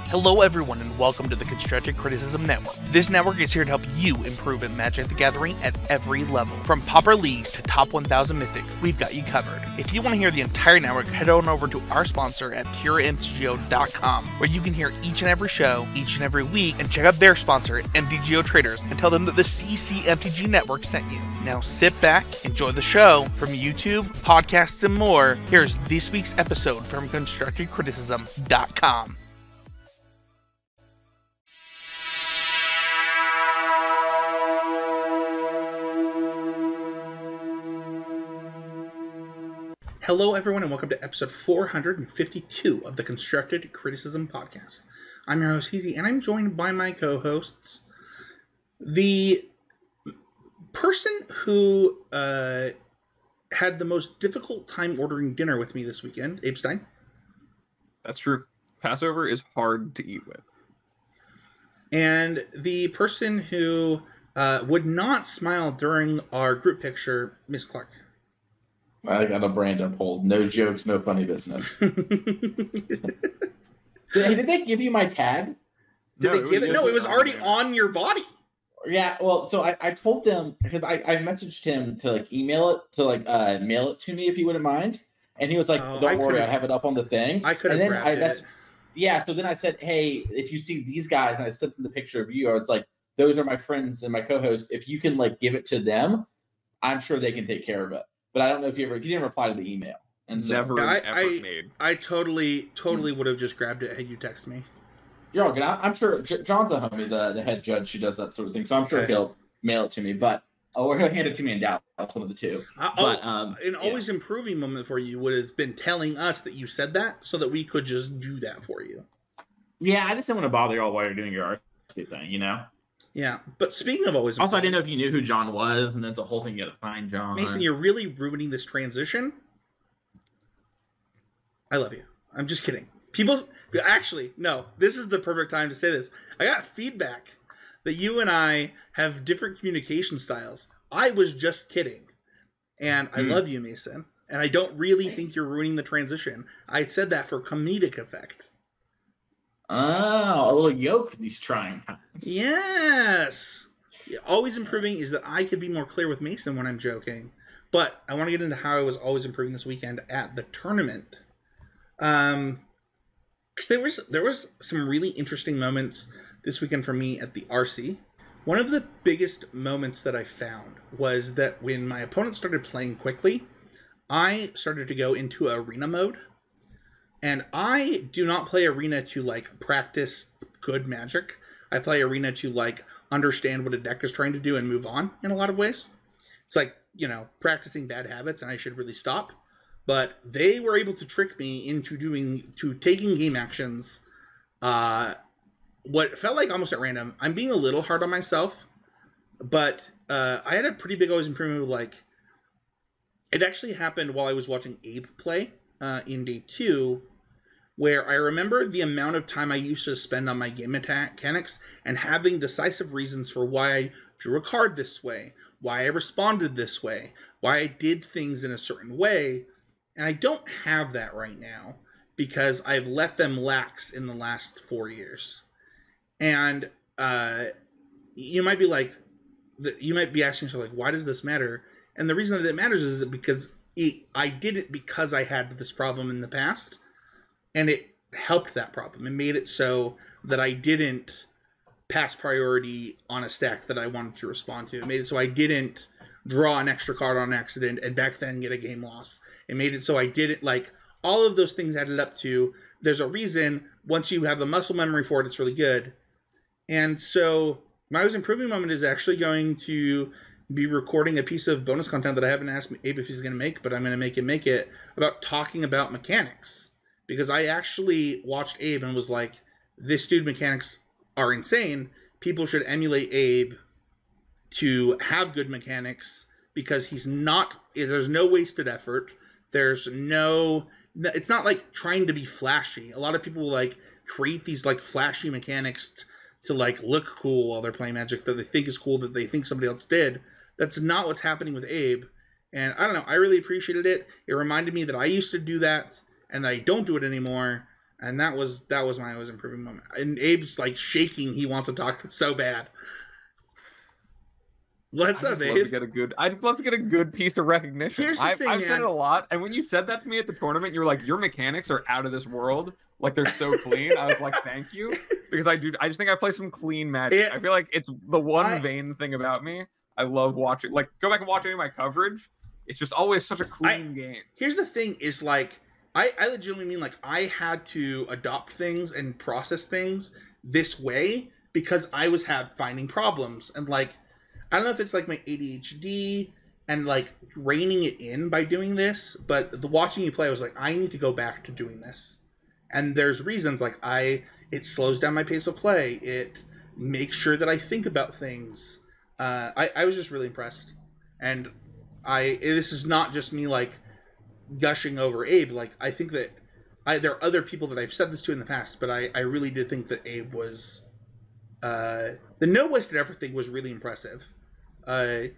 Hello everyone and welcome to the Constructive Criticism Network. This network is here to help you improve at Magic the Gathering at every level. From Pauper Leagues to Top 1000 Mythic, we've got you covered. If you want to hear the entire network, head on over to our sponsor at CCMTG.com, where you can hear each and every show, each and every week, and check out their sponsor, MTGO Traders, and tell them that the CCMTG Network sent you. Now sit back, enjoy the show. From YouTube, podcasts, and more, here's this week's episode from ConstructiveCriticism.com. Hello, everyone, and welcome to episode 452 of the Constructed Criticism Podcast. I'm your host, Heezy, and I'm joined by my co-hosts. The person who had the most difficult time ordering dinner with me this weekend, Abe Stein. That's true. Passover is hard to eat with. And the person who would not smile during our group picture, Miss Clark. I got a brand uphold. No jokes, no funny business. Did they give you my tag? Did they give it? No, it was already on your body. Yeah, well, so I told them, because I messaged him to email it, to mail it to me if he wouldn't mind. And he was like, don't worry, I have it up on the thing. I could have grabbed it. Yeah, so then I said, hey, if you see these guys, and I sent them the picture of you, I was like, those are my friends and my co-hosts. If you can give it to them, I'm sure they can take care of it. But I don't know if you didn't reply to the email. And so, made. I totally would have just grabbed it had you text me. You're all good. I'm sure John's a homie, the head judge who does that sort of thing. So I'm sure he'll mail it to me. But or he'll hand it to me in Dallas. One of the two. An always improving moment for you would have been telling us that you said that so that we could just do that for you. Yeah, I just didn't want to bother y'all while you're doing your RC thing, you know? Yeah, but speaking of always... Also, I didn't know if you knew who John was, and that's a whole thing you gotta find John. Mason, you're really ruining this transition. I love you. I'm just kidding. Actually, no, this is the perfect time to say this. I got feedback that you and I have different communication styles. I was just kidding. And I love you, Mason. And I don't really think you're ruining the transition. I said that for comedic effect. Oh, a little yoke these trying times. Yes. Yeah, always improving is that I could be more clear with Mason when I'm joking. But I want to get into how I was always improving this weekend at the tournament. Because there was some really interesting moments this weekend for me at the RC. One of the biggest moments that I found was that when my opponent started playing quickly, I started to go into arena mode. And I do not play arena to practice good Magic. I play arena to understand what a deck is trying to do and move on in a lot of ways. It's practicing bad habits, and I should really stop. But they were able to trick me into taking game actions what felt like almost at random. I'm being a little hard on myself, but I had a pretty big always improvement with it actually happened while I was watching Abe play in day 2, where I remember the amount of time I used to spend on my game mechanics and having decisive reasons for why I drew a card this way, why I responded this way, why I did things in a certain way, and I don't have that right now because I've let them lax in the last 4 years. And you might be asking yourself, why does this matter? And the reason that it matters is because I did it because I had this problem in the past, and it helped that problem. It made it so that I didn't pass priority on a stack that I wanted to respond to. It made it so I didn't draw an extra card on accident and back then get a game loss. It made it so I didn't, all of those things added up to, there's a reason, once you have the muscle memory for it, it's really good. And so my always improving moment is actually going to be recording a piece of bonus content that I haven't asked Abe if he's going to make, but I'm going to make it about talking about mechanics. Because I actually watched Abe and was like, this dude mechanics are insane. People should emulate Abe to have good mechanics because there's no wasted effort. It's not trying to be flashy. A lot of people will create these flashy mechanics to look cool while they're playing Magic that they think is cool that they think somebody else did. That's not what's happening with Abe. And I don't know, I really appreciated it. It reminded me that I used to do that and that I don't do it anymore. And that was my always improving moment. And Abe's like shaking. He wants to talk so bad. What's up, Abe? I'd just love to get a good piece of recognition. Here's the thing, I've said man. it a lot, and when you said that to me at the tournament, you were like, "Your mechanics are out of this world. Like they're so clean." I was like, "Thank you," because I just think I play some clean Magic. I feel like it's the one vain thing about me. I love watching. Like, go back and watch any of my coverage. It's just always such a clean game. Here's the thing: is like I legitimately mean like I had to adopt things and process things this way because I was finding problems and like. I don't know if it's like my ADHD and like reining it in by doing this, but the watching you play, I was like, I need to go back to doing this. And there's reasons like it slows down my pace of play. It makes sure that I think about things. I was just really impressed. And this is not just me like gushing over Abe. Like I think that there are other people that I've said this to in the past, but I really did think that Abe was, the no wasted effort thing was really impressive. I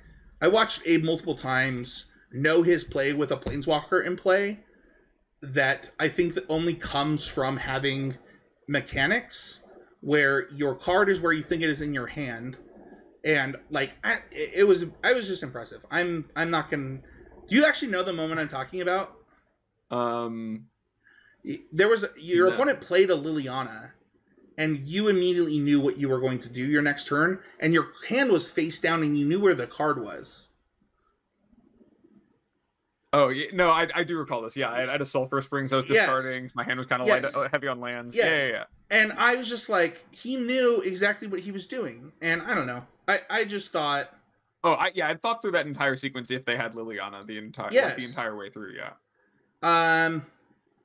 watched Abe multiple times, know his play with a Planeswalker in play, that I think that only comes from having mechanics where your card is where you think it is in your hand, and like I was just impressive. I'm not gonna. Do you actually know the moment I'm talking about? There was your opponent played a Liliana. And you immediately knew what you were going to do your next turn, and your hand was face down, and you knew where the card was. Oh, yeah, no, I do recall this. Yeah, I had a Sulfur Springs I was discarding. Yes. My hand was kind of heavy on lands. Yes. Yeah. And I was just like, he knew exactly what he was doing. And I don't know. I just thought... Oh, I'd thought through that entire sequence if they had Liliana the entire way through, yeah.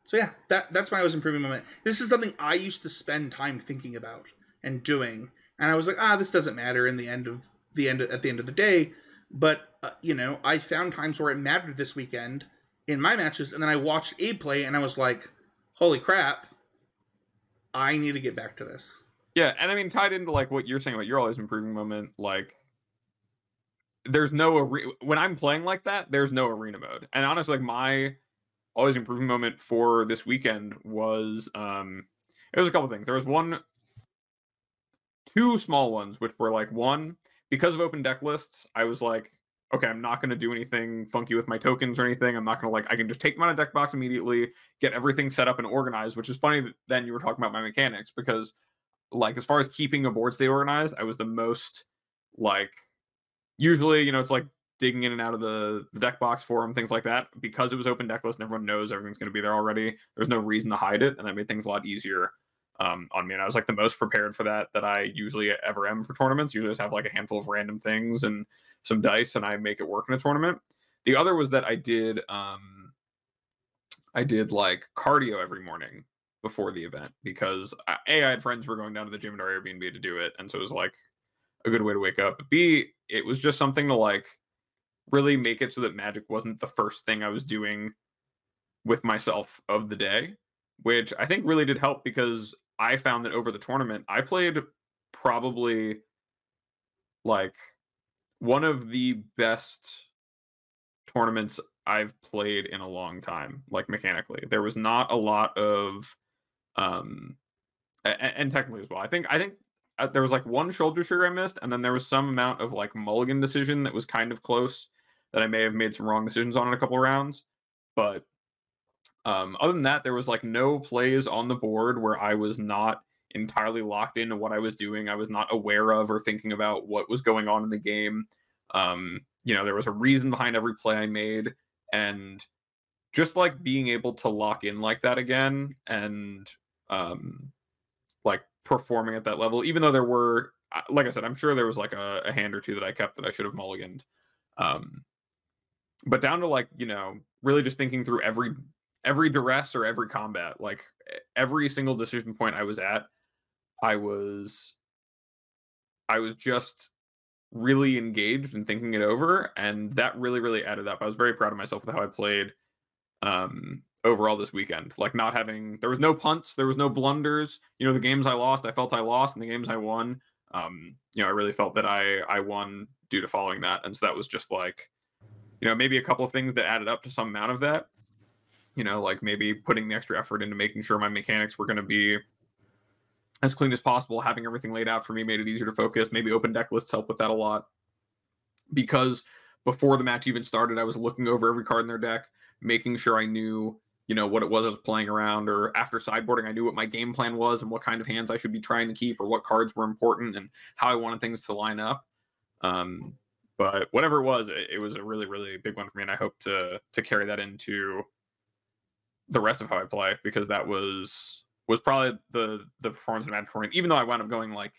So yeah, that's why I was improving moment. This is something I used to spend time thinking about and doing, and I was like, this doesn't matter at the end of the day. But I found times where it mattered this weekend in my matches, and then I watched Abe play, and I was like, holy crap, I need to get back to this. Yeah, and I mean, tied into like what you're saying about your always improving moment, like there's no when I'm playing like that, there's no arena mode, and honestly, like my always improving moment for this weekend was it was a couple things. There was two small ones, which were like one, because of open deck lists, I was like, okay, I'm not going to do anything funky with my tokens or anything. I'm not going to I can just take them out of deck box immediately, get everything set up and organized, which is funny that then you were talking about my mechanics, because like as far as keeping a board state organized, I was the most like, usually, it's like digging in and out of the deck box for them, things like that. Because it was open deck list and everyone knows everything's going to be there already, there's no reason to hide it, and that made things a lot easier on me. And I was like the most prepared for that I usually ever am for tournaments. Usually just have like a handful of random things and some dice, and I make it work in a tournament. The other was that I did like cardio every morning before the event, because I had friends who were going down to the gym at our Airbnb to do it, and so it was like a good way to wake up. But B, it was just something to like really make it so that Magic wasn't the first thing I was doing with myself of the day, which I think really did help, because I found that over the tournament, I played probably like one of the best tournaments I've played in a long time, like mechanically. There was not a lot of and technically as well. I think there was like one shoulder trigger I missed, and then there was some amount of like mulligan decision that was kind of close that I may have made some wrong decisions on in a couple of rounds. But other than that, there was like no plays on the board where I was not entirely locked into what I was doing. I was not aware of or thinking about what was going on in the game. There was a reason behind every play I made, and just like being able to lock in like that again, and like performing at that level, even though there were, like I said, I'm sure there was like a hand or two that I kept that I should have mulliganed. But down to like, really just thinking through every duress or every combat, like every single decision point I was at, I was just really engaged and thinking it over, and that really, really added up. I was very proud of myself with how I played overall this weekend. Like there was no punts, there was no blunders. The games I lost, I felt I lost, and the games I won, I really felt that I won due to following that. And so that was just like, maybe a couple of things that added up to some amount of that. you know, like maybe putting the extra effort into making sure my mechanics were going to be as clean as possible. Having everything laid out for me made it easier to focus. Maybe open deck lists help with that a lot, because before the match even started, I was looking over every card in their deck, making sure I knew, you know, what it was I was playing around, or after sideboarding, I knew what my game plan was and what kind of hands I should be trying to keep, or what cards were important and how I wanted things to line up. But whatever it was a really, really big one for me, and I hope to carry that into the rest of how I play, because that was probably the performance of the match for me. Even though I wound up going like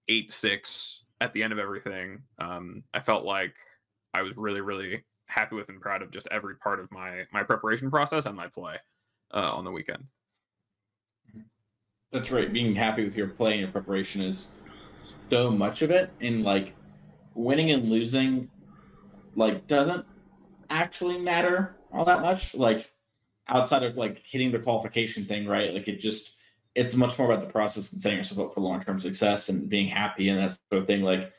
8-6 at the end of everything, I felt like I was really, really happy with and proud of just every part of my preparation process and my play on the weekend. That's right. Being happy with your play and your preparation is so much of it, and like winning and losing like doesn't actually matter all that much, like outside of like hitting the qualification thing, right? Like it's much more about the process and setting yourself up for long-term success and being happy and that sort of thing. Like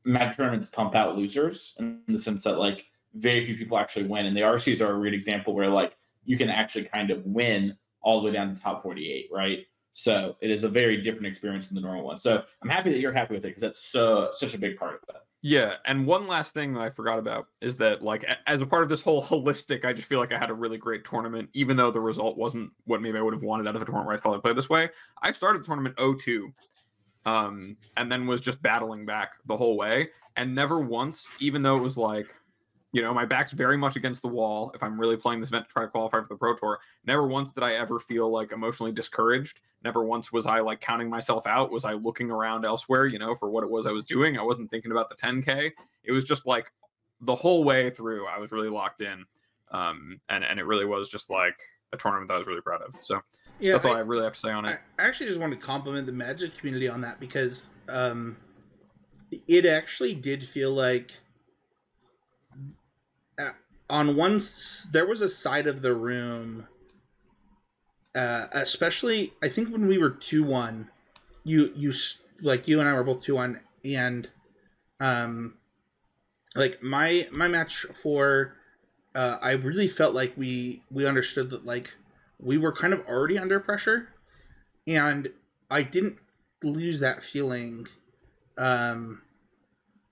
match tournaments pump out losers in the sense that like very few people actually win, and the RCs are a weird example where like you can actually kind of win all the way down to top 48, right? So it is a very different experience than the normal one. So I'm happy that you're happy with it, because that's such a big part of that. Yeah, and one last thing that I forgot about is that, like, as a part of this whole holistic, I just feel like I had a really great tournament, even though the result wasn't what maybe I would have wanted out of a tournament where I felt I played this way. I started the tournament 0-2, and then was just battling back the whole way, and never once, even though it was like, you know, my back's very much against the wall if I'm really playing this event to try to qualify for the Pro Tour, never once did I ever feel like emotionally discouraged. Never once was I like counting myself out. Was I looking around elsewhere, you know, for what it was I was doing? I wasn't thinking about the 10K. It was just like the whole way through, I was really locked in. And it really was just like a tournament that I was really proud of. So yeah, that's all I really have to say on it. I actually just want to compliment the Magic community on that, because it actually did feel like there was a side of the room, especially I think when we were 2-1, you like you and I were both 2-1, and like my match for I really felt like we understood that like we were kind of already under pressure, and I didn't lose that feeling.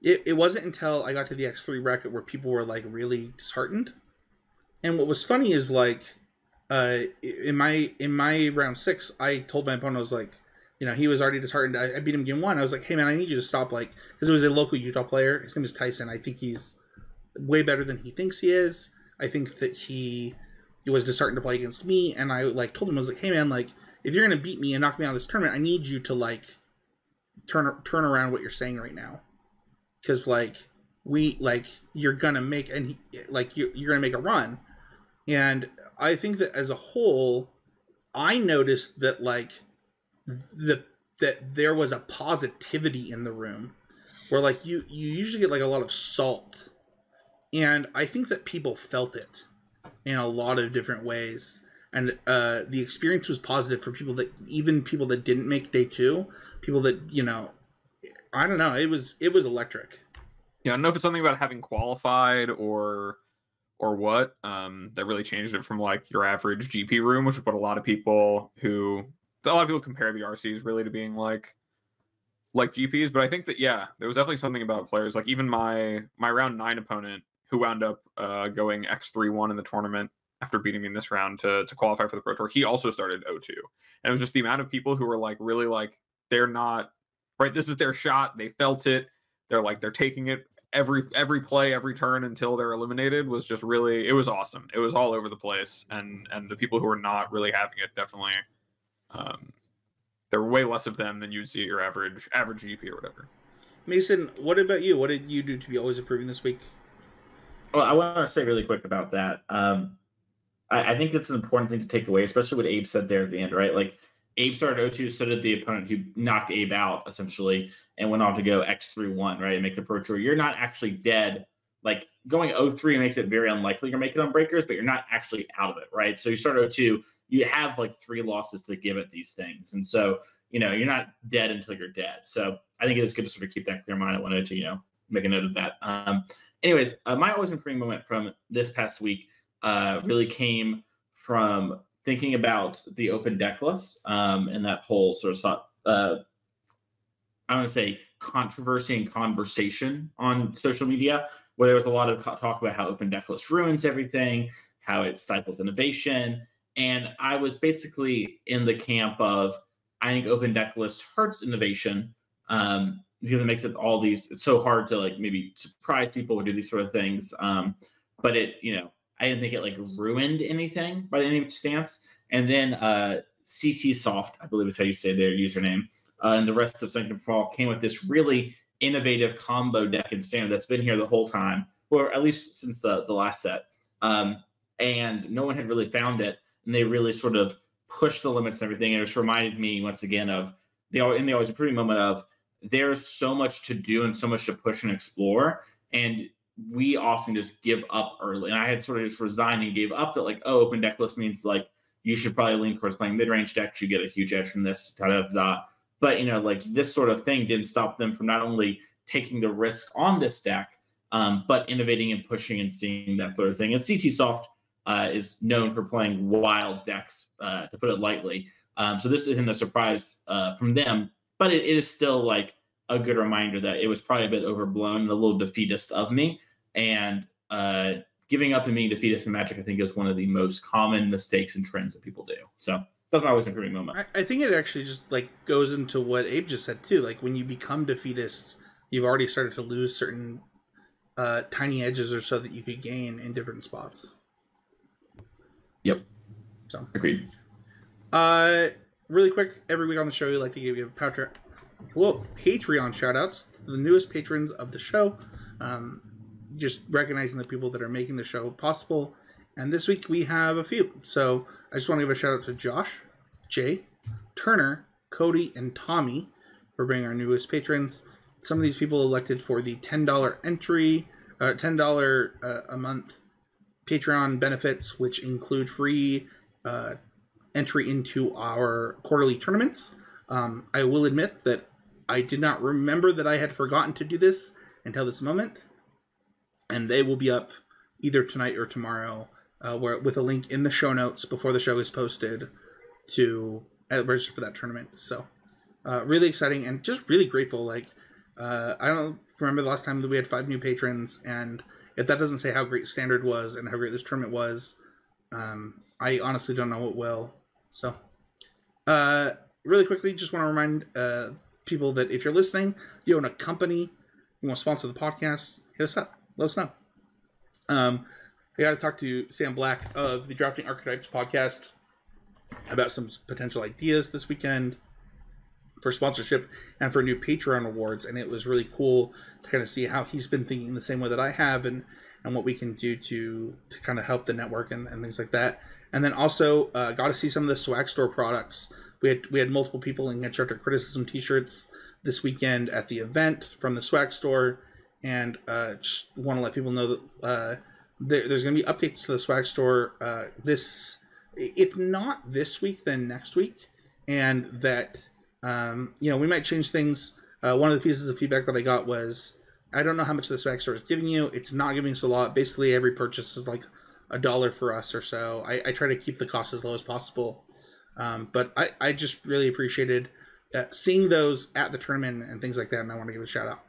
It wasn't until I got to the X3 bracket where people were like really disheartened. And what was funny is like in my round 6, I told my opponent, I was like, you know, he was already disheartened. I beat him game 1. I was like, hey man, I need you to stop, like, because it was a local Utah player. His name is Tyson. I think he's way better than he thinks he is. I think that he was disheartened to play against me, and I like told him, I was like, hey man, like if you're gonna beat me and knock me out of this tournament, I need you to like turn around what you're saying right now. Because like you're gonna make you're gonna make a run, and I think that as a whole, I noticed that like that there was a positivity in the room, where like you usually get like a lot of salt, and I think that people felt it in a lot of different ways, and the experience was positive for people that didn't make day 2, people that, you know. I don't know. It was electric. Yeah, I don't know if it's something about having qualified or what that really changed it from like your average GP room, which is what a lot of people compare the RCs really to being like GPs. But I think that there was definitely something about players, like even my round 9 opponent, who wound up going X3-1 in the tournament after beating me in this round to qualify for the Pro Tour. He also started 0-2, and it was just the amount of people who were like really like they're not. Right, this is their shot. They felt it. They're taking it every play, every turn until they're eliminated. Was just really, it was awesome. It was all over the place, and the people who are not really having it, definitely, there were way less of them than you'd see at your average GP or whatever. Mason, what about you? What did you do to be always improving this week? Well, I want to say really quick about that. I think it's an important thing to take away, especially what Abe said there at the end, right? Like, Abe started 0-2, so did the opponent who knocked Abe out, essentially, and went on to go X3-1, right, and make the Pro Tour. You're not actually dead. Like, going 0-3 makes it very unlikely you're making on breakers, but you're not actually out of it, right? So you start 0-2, you have, like, 3 losses to give at these things. And so, you know, you're not dead until you're dead. So I think it is good to sort of keep that clear in mind. I wanted to, you know, make a note of that. Anyways, my always improving moment from this past week really came from thinking about the open deck list and that whole sort of I want to say controversy and conversation on social media, where there was a lot of talk about how open deck list ruins everything, how it stifles innovation. And I was basically in the camp of, I think open deck list hurts innovation because it makes it it's so hard to like maybe surprise people or do these sort of things. But it, I didn't think it like ruined anything by any stance. And then CT Soft, I believe is how you say their username, and the rest of Sanctum Fall came with this really innovative combo deck in Standard that's been here the whole time, or at least since the last set. And no one had really found it, and they really sort of pushed the limits and everything. And it just reminded me once again of the Always Improving moment of there's so much to do and so much to push and explore, and we often just give up early. And I had sort of just resigned and gave up that like, oh, open deck list means like you should probably lean towards playing mid-range decks. You get a huge edge from this, But, like this sort of thing didn't stop them from not only taking the risk on this deck, but innovating and pushing and seeing that sort of thing. And CT Soft is known for playing wild decks, to put it lightly. So this isn't a surprise from them, but it is still like a good reminder that it was probably a bit overblown and a little defeatist of me. And giving up and being defeatist in Magic, I think, is one of the most common mistakes and trends that people do. So that's my Always Improving moment. I think it actually just like goes into what Abe just said too. Like when you become defeatist, you've already started to lose certain tiny edges or so that you could gain in different spots. Yep. So agreed. Really quick, every week on the show, we like to give you Patreon shout outs to the newest patrons of the show. Just recognizing the people that are making the show possible. And this week we have a few. So I just want to give a shout out to Josh, Jay, Turner, Cody, and Tommy for being our newest patrons. Some of these people elected for the $10 entry, $10 a month Patreon benefits, which include free entry into our quarterly tournaments. I will admit that I did not remember that I had forgotten to do this until this moment. And they will be up either tonight or tomorrow with a link in the show notes before the show is posted to register for that tournament. So really exciting and just really grateful. Like I don't remember the last time that we had 5 new patrons, and if that doesn't say how great Standard was and how great this tournament was, I honestly don't know what will. So really quickly, just want to remind people that if you're listening, you own a company, you want to sponsor the podcast, hit us up. Let us know. I got to talk to Sam Black of the Drafting Archetypes podcast about some potential ideas this weekend for sponsorship and for new Patreon awards, and it was really cool to kind of see how he's been thinking the same way that I have, and what we can do to kind of help the network and things like that. And then also got to see some of the swag store products. We had multiple people in Constructor Criticism t-shirts this weekend at the event from the swag store. And just want to let people know that there's going to be updates to the swag store if not this week, then next week. And that, we might change things. One of the pieces of feedback that I got was, I don't know how much the swag store is giving you. It's not giving us a lot. Basically, every purchase is like $1 for us or so. I try to keep the cost as low as possible. But I just really appreciated seeing those at the tournament and things like that. And I want to give a shout out.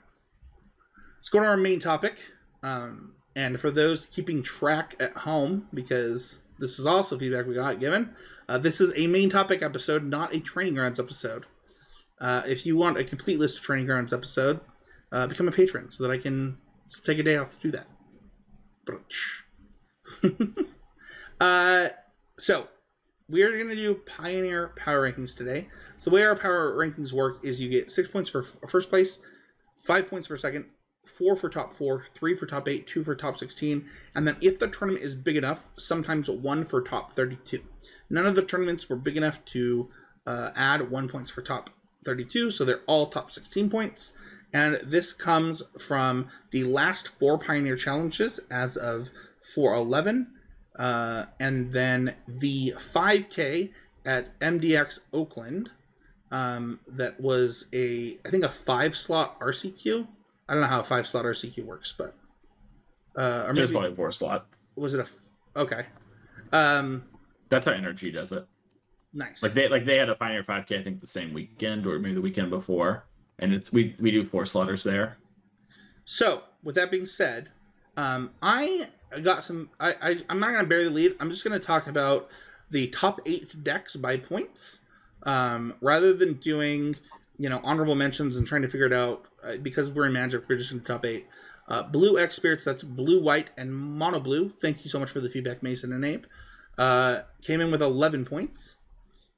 Let's go to our main topic, and for those keeping track at home, because this is also feedback we got given, this is a main topic episode, not a Training Grounds episode. If you want a complete list of Training Grounds episode, become a patron so that I can take a day off to do that. So, we're going to do Pioneer Power Rankings today. So the way our Power Rankings work is you get 6 points for first place, 5 points for second, 4 for top 4, 3 for top 8, 2 for top 16, and then if the tournament is big enough, sometimes 1 for top 32. None of the tournaments were big enough to add 1 points for top 32, so they're all top 16 points. And this comes from the last 4 Pioneer Challenges as of 4/11, and then the 5K at MDX Oakland. That was I think a 5-slot RCQ. I don't know how a 5-slot RCQ works, but or maybe it was probably a 4-slot. Was it okay? That's how NRG does it. Nice. Like they had a Pioneer 5K, I think the same weekend or maybe the weekend before, and we do 4 slaughters there. So with that being said, I got some. I'm not gonna bury the lead. I'm just gonna talk about the top 8 decks by points, rather than doing honorable mentions and trying to figure it out, because we're in Magic. We're just in the top 8. Blue X Spirits, that's blue, white, and mono blue. Thank you so much for the feedback, Mason and Abe. Came in with 11 points.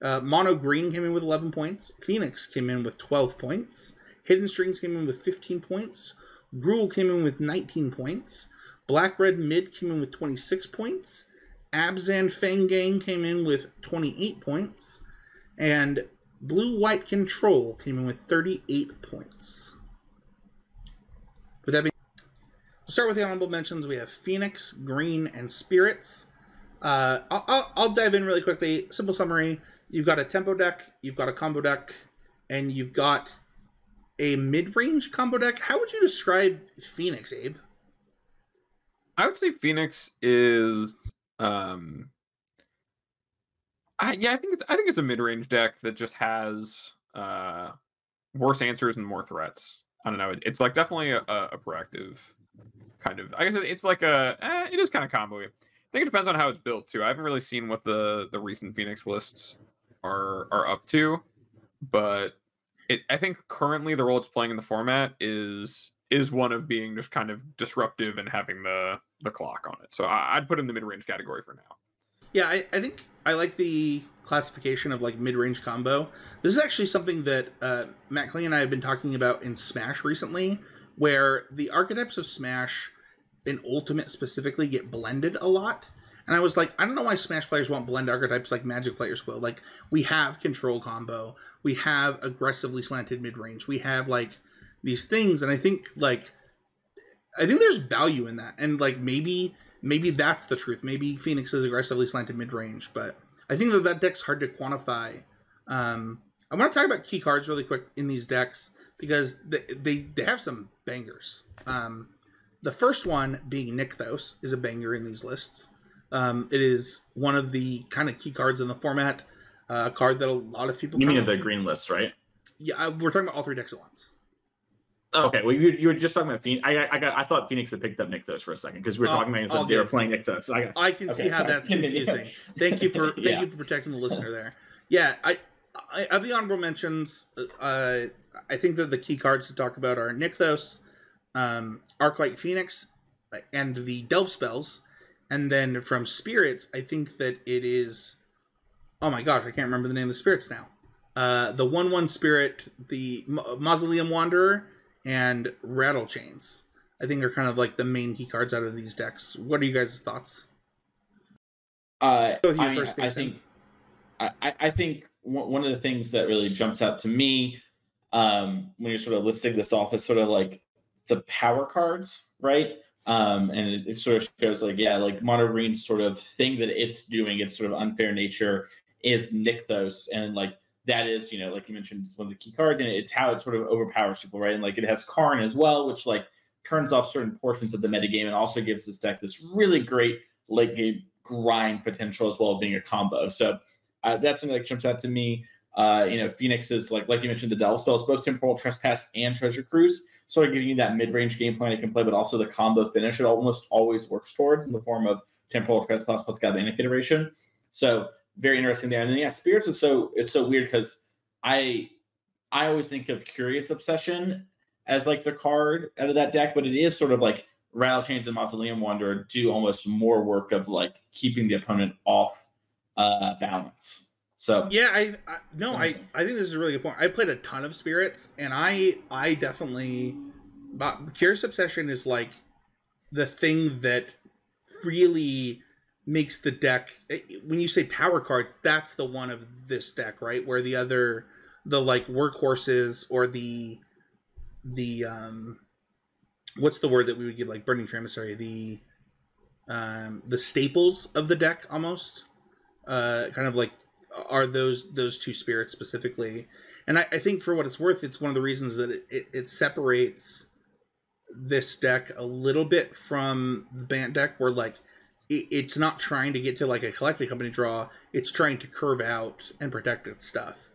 Mono Green came in with 11 points. Phoenix came in with 12 points. Hidden Strings came in with 15 points. Gruul came in with 19 points. Black Red Mid came in with 26 points. Abzan Fang Gang came in with 28 points. And Blue White Control came in with 38 points. With that being, we'll start with the honorable mentions. We have Phoenix, Green, and Spirits. I'll dive in really quickly. Simple summary. You've got a tempo deck, you've got a combo deck, and you've got a mid-range combo deck. How would you describe Phoenix, Abe? I would say Phoenix is I think it's a mid-range deck that just has worse answers and more threats. I don't know. It's like definitely a proactive kind of. I guess it's like it is kind of combo-y. I think it depends on how it's built too. I haven't really seen what the recent Phoenix lists are up to, but I think currently the role it's playing in the format is one of being just kind of disruptive and having the clock on it. So I'd put it in the mid-range category for now. Yeah, I think I like the classification of like mid-range combo. This is actually something that Matt Clay and I have been talking about in Smash recently, where the archetypes of Smash in Ultimate specifically get blended a lot. And I was like, I don't know why Smash players won't blend archetypes like Magic players will. Like, we have control combo, we have aggressively slanted mid-range, we have like these things, and I think there's value in that. And like maybe that's the truth. Maybe Phoenix is aggressively slanted mid-range, but I think that deck's hard to quantify. I want to talk about key cards really quick in these decks because they have some bangers. The first one being Nykthos is a banger in these lists. It is one of the kind of key cards in the format. A card that a lot of people. You mean the green list, right? Yeah, we're talking about all 3 decks at once. Okay, well, you were just talking about Phoenix. I thought Phoenix had picked up Nykthos for a second because we were talking about they were playing Nykthos. I can see how that's confusing. Thank you for protecting the listener there. Yeah, I of the honorable mentions, I think that the key cards to talk about are Nykthos, Arclight Phoenix, and the Delve spells. And then from Spirits, I think that it is... Oh my gosh, I can't remember the name of the Spirits now. The 1/1 Spirit, the Mausoleum Wanderer, and Rattle Chains, I think are kind of like the main key cards out of these decks. What are you guys' thoughts? I think one of the things that really jumps out to me when you're sort of listing this off is sort of like the power cards, right? And it sort of shows like, yeah, like Mono Green's sort of thing that it's doing, its sort of unfair nature is Nykthos. And like, that is, like you mentioned, it's one of the key cards, and it's how it sort of overpowers people, right? And like, it has Karn as well, which like turns off certain portions of the metagame and also gives this deck this really great late game grind potential as well as being a combo. So that's something that jumps out to me. Phoenix is like you mentioned, the Delve spells, both Temporal Trespass and Treasure Cruise, sort of giving you that mid-range game plan it can play, but also the combo finish it almost always works towards in the form of Temporal Trespass plus Galvanic Iteration. So very interesting there. And then Spirits is it's so weird because I always think of Curious Obsession as like the card out of that deck, but it is sort of like Rattle Chains and Mausoleum Wanderer do almost more work of like keeping the opponent off balance. So yeah, I think this is a really good point. I played a ton of Spirits, and I definitely, Curious Obsession is like the thing that really makes the deck. When you say power cards, that's the one of this deck, right? Where the other, the like workhorses or the what's the word that we would give, like Burning Tram? Sorry, the staples of the deck almost, kind of like are those 2 Spirits specifically. And I think for what it's worth, it's one of the reasons that it separates this deck a little bit from the Bant deck, where like it's not trying to get to like a collecting company draw. It's trying to curve out and protect its stuff.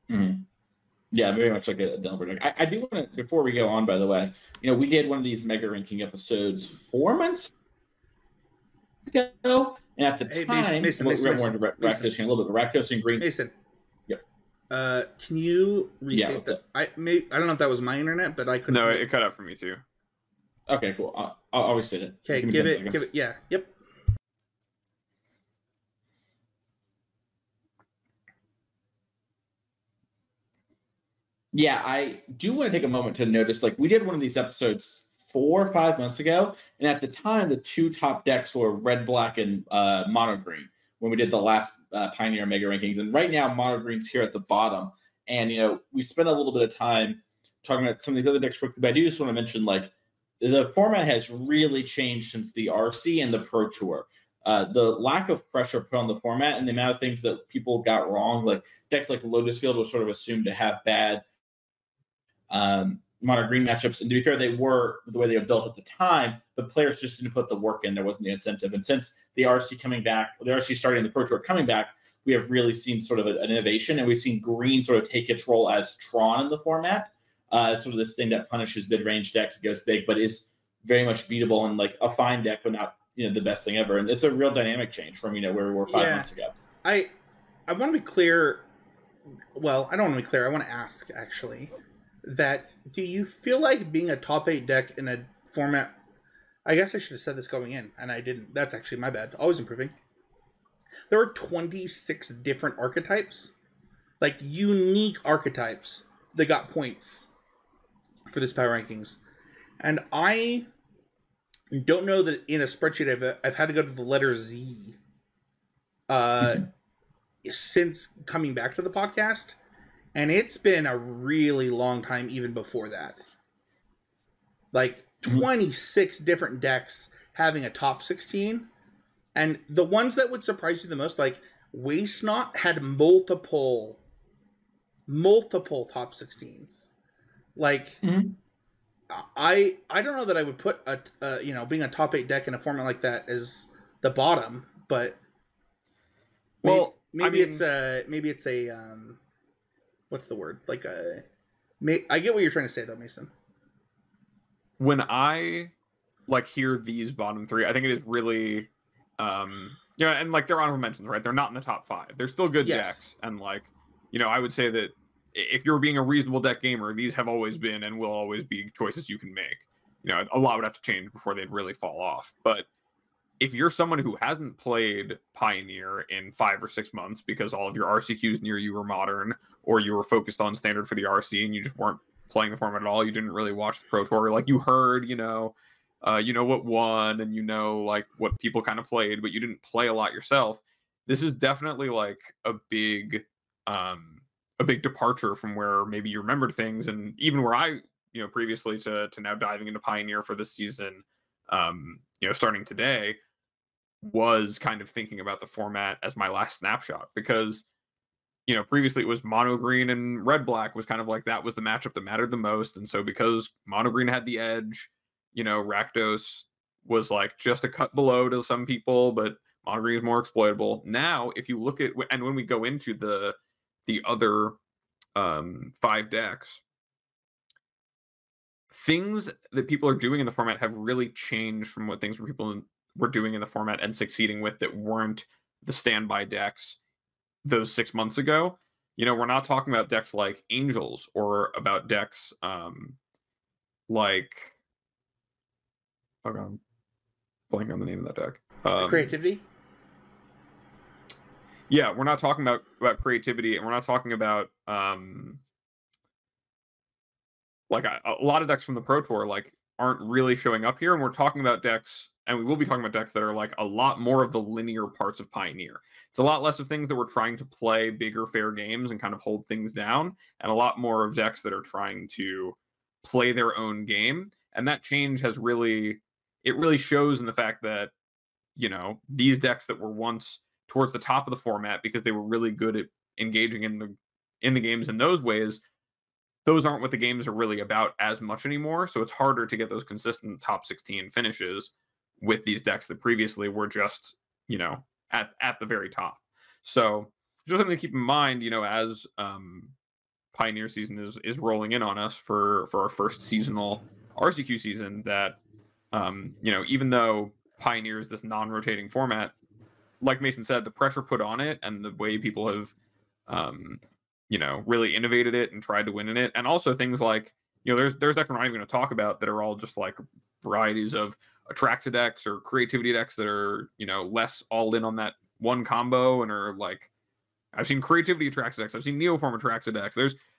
Mm-hmm. Yeah, very much like a Delver deck. I do want to, before we go on, by the way, we did one of these mega ranking episodes 4 months ago, and at the time, Mason, we're more into Rakdos, a little bit, Rakdos and Green. Mason. Yep. Can you restate that? I don't know if that was my internet, but I couldn't. No, it cut out for me too. Okay, cool. I'll restate it. Okay, give it. Yeah. Yep. Yeah, I do want to take a moment to notice, like, we did one of these episodes 4 or 5 months ago, and at the time, the 2 top decks were red, black, and mono green when we did the last Pioneer Mega Rankings. And right now, mono green's here at the bottom. And, we spent a little bit of time talking about some of these other decks quickly, but I do just want to mention, like, the format has really changed since the RC and the Pro Tour. The lack of pressure put on the format and the amount of things that people got wrong, like decks like Lotus Field was sort of assumed to have bad mono green matchups, and to be fair, they were the way they were built at the time, but players just didn't put the work in. There wasn't the incentive. And since the RC coming back, the RC starting the Pro Tour coming back, we have really seen sort of an innovation, and we've seen green sort of take its role as Tron in the format, sort of this thing that punishes mid-range decks, goes big, but is very much beatable and like a fine deck, but not the best thing ever. And it's a real dynamic change from where we were 5 months ago. I want to be clear. Well, I don't want to be clear. I want to ask actually. That do you feel like being a top 8 deck in a format? I guess I should have said this going in, and I didn't. That's actually my bad. Always improving. There are 26 different archetypes, like unique archetypes that got points for this power rankings, and I don't know that in a spreadsheet I've had to go to the letter Z since coming back to the podcast. And it's been a really long time even before that. Like 26 different decks having a top 16. And the ones that would surprise you the most, like Waste Not had multiple top 16s. Like I don't know that I would put a being a top 8 deck in a format like that as the bottom, but maybe it's a what's the word? Like I get what you're trying to say though, Mason. When I hear these bottom 3, I think it is really and like they're honorable mentions, right? They're not in the top 5. They're still good decks, and I would say that if you're being a reasonable deck gamer, these have always been and will always be choices you can make. A lot would have to change before they'd really fall off, but if you're someone who hasn't played Pioneer in 5 or 6 months because all of your RCQs near you were modern, or you were focused on standard for the RC and you just weren't playing the format at all, you didn't really watch the Pro Tour, like you heard, what won and what people kind of played, but you didn't play a lot yourself. This is definitely like a big departure from where maybe you remembered things, and even where I, previously to now diving into Pioneer for this season, starting today, was kind of thinking about the format as my last snapshot, because previously it was mono green and red black was kind of like that was the matchup that mattered the most, and so because mono green had the edge, Rakdos was like just a cut below to some people, but mono green is more exploitable. Now if you look at, and when we go into the other 5 decks, things that people are doing in the format have really changed from what things were people were doing in the format and succeeding with that weren't the standby decks those 6 months ago. We're not talking about decks like Angels or about decks like, oh god, I'm blanking on the name of that deck. Creativity. Yeah, we're not talking about creativity, and we're not talking about like a lot of decks from the Pro Tour aren't really showing up here, and we're talking about decks, and we will be talking about decks that are like a lot more of the linear parts of Pioneer. It's a lot less of things that we're trying to play bigger fair games and kind of hold things down, and a lot more of decks that are trying to play their own game. And that change has really shows in the fact that these decks that were once towards the top of the format because they were really good at engaging in the games in those ways, those aren't what the games are really about as much anymore. So it's harder to get those consistent top 16 finishes with these decks that previously were just, at the very top. So just something to keep in mind, as Pioneer season is rolling in on us for our first seasonal RCQ season, that even though Pioneer is this non-rotating format, like Mason said, the pressure put on it and the way people have really innovated it and tried to win in it, and also things like, there's decks we're not even going to talk about that are all just like varieties of Atraxa decks or creativity decks that are less all in on that one combo, and are like, I've seen creativity Atraxa decks, I've seen Neoform Atraxa decks.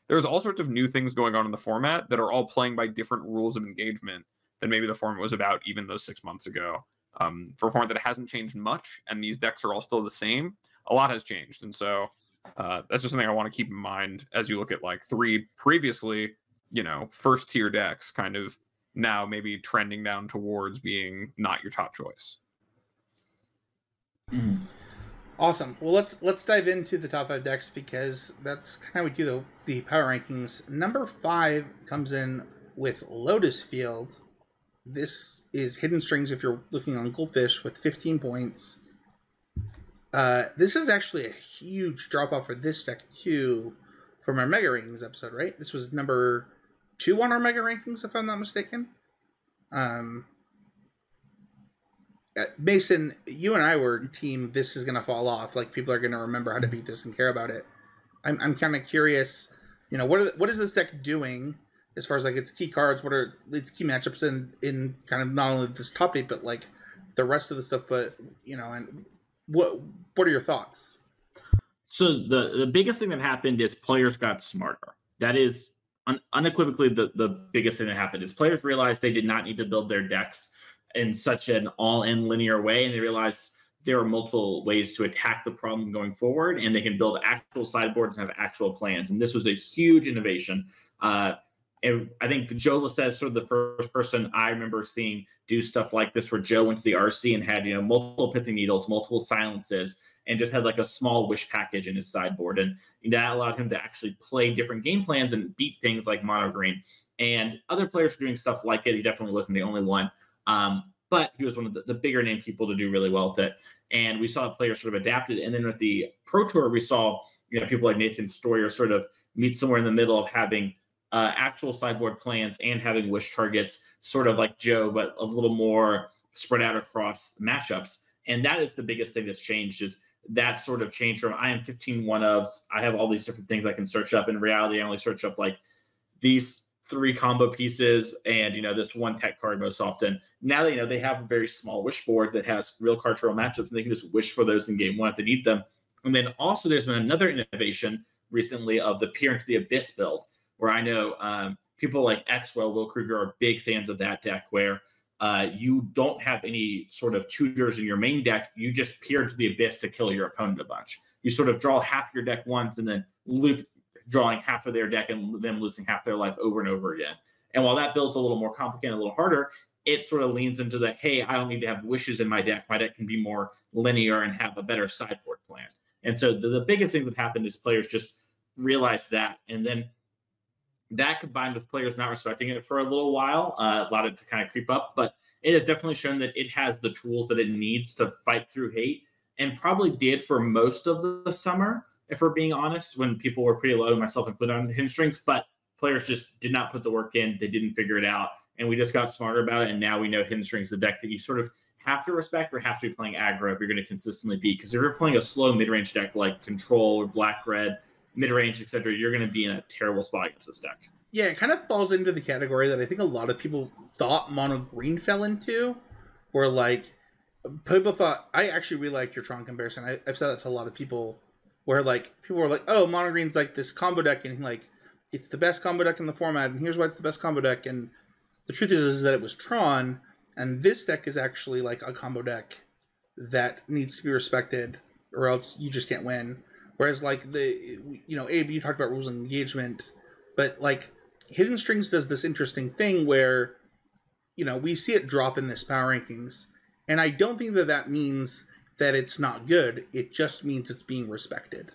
There's all sorts of new things going on in the format that are all playing by different rules of engagement than maybe the format was about even those 6 months ago. For a format that hasn't changed much, and these decks are all still the same, a lot has changed. And so that's just something I want to keep in mind as you look at like 3 previously, first tier decks kind of now maybe trending down towards being not your top choice. Awesome. Well, let's dive into the top 5 decks, because that's kind of how we do the power rankings. Number 5 comes in with Lotus Field. This is Hidden Strings if you're looking on Goldfish, with 15 points. This is actually a huge drop off for this deck too from our Mega Rankings episode, right? This was number 2 on our Mega Rankings, if I'm not mistaken. Mason, you and I were team this is going to fall off. Like, people are going to remember how to beat this and care about it. I'm kind of curious, what is this deck doing as far as like its key cards? What are its key matchups in kind of not only this top 8, but like the rest of the stuff? But, and what are your thoughts? So the biggest thing that happened is players got smarter. That is unequivocally the biggest thing that happened is players realized they did not need to build their decks in such an all-in linear way, and they realized there are multiple ways to attack the problem going forward, and they can build actual sideboards and have actual plans. And this was a huge innovation. And I think Joe Lissette is sort of the first person I remember seeing do stuff like this, where Joe went to the RC and had multiple Pithing Needles, multiple Silences, and just had like a small Wish package in his sideboard. And that allowed him to actually play different game plans and beat things like Mono Green. And other players were doing stuff like it. He definitely wasn't the only one. But he was one of the bigger name people to do really well with it. And we saw players sort of adapted. And then with the Pro Tour, we saw people like Nathan Stoyer sort of meet somewhere in the middle of having actual sideboard plans and having wish targets, sort of like Joe, but a little more spread out across matchups. And that is the biggest thing that's changed, is that sort of change from I am 15 one-ofs, I have all these different things I can search up. In reality, I only search up like these 3 combo pieces and this 1 tech card most often. Now they have a very small wish board that has real card for real matchups, and they can just wish for those in game 1 if they need them. And then also there's been another innovation recently of the Peer into the Abyss build, where I know people like Xwell, Will Kruger are big fans of that deck, where you don't have any sort of tutors in your main deck. You just peer into the Abyss to kill your opponent a bunch. You sort of draw half your deck once and then loop drawing half of their deck and them losing half their life over and over again. And while that build's a little more complicated, a little harder, it sort of leans into the, hey, I don't need to have wishes in my deck. My deck can be more linear and have a better sideboard plan. And so the biggest things that happened is players just realized that. And then that combined with players not respecting it for a little while allowed it to kind of creep up. But it has definitely shown that it has the tools that it needs to fight through hate, and probably did for most of the summer, if we're being honest, when people were pretty low, myself included, on Hidden Strings. But players just did not put the work in. They didn't figure it out. And we just got smarter about it. And now we know Hidden Strings is the deck that you sort of have to respect or have to be playing aggro if you're going to consistently beat. Because if you're playing a slow mid-range deck like Control or Black-Red, mid-range, etc., you're going to be in a terrible spot against this deck. Yeah, it kind of falls into the category that I think a lot of people thought Mono Green fell into, where like people thought, I actually really liked your Tron comparison. I've said that to a lot of people, where like people were like, oh, Mono Green's like this combo deck, and like it's the best combo deck in the format, and here's why it's the best combo deck. And the truth is that it was Tron, and this deck is actually like a combo deck that needs to be respected, or else you just can't win. Whereas like Abe, you talked about rules of engagement, but like Hidden Strings does this interesting thing where, we see it drop in this power rankings, and I don't think that means that it's not good. It just means it's being respected.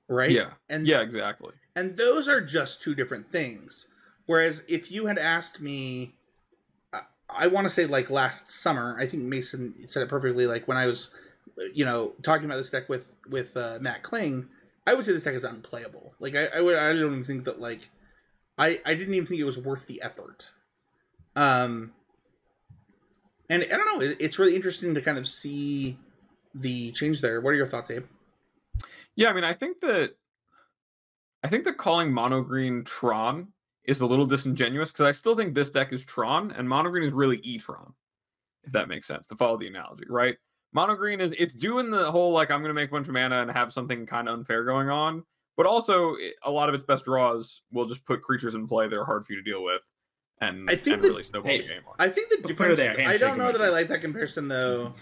Right? Yeah. Yeah, exactly. And those are just 2 different things. Whereas if you had asked me, I want to say like last summer, I think Mason said it perfectly. Like when I was, talking about this deck with Matt Kling, I would say this deck is unplayable. Like I don't even think that like I didn't even think it was worth the effort. And I don't know. It's really interesting to kind of see the change there. What are your thoughts, Abe? Yeah, I mean, I think that calling mono green Tron is a little disingenuous because I still think this deck is Tron and mono green is really E-Tron, if that makes sense, to follow the analogy, right? Mono green it's doing the whole like I'm going to make a bunch of mana and have something kind of unfair going on, but also a lot of its best draws will just put creatures in play that are hard for you to deal with and really snowball the game on. I think the difference. I don't know that I like that comparison though.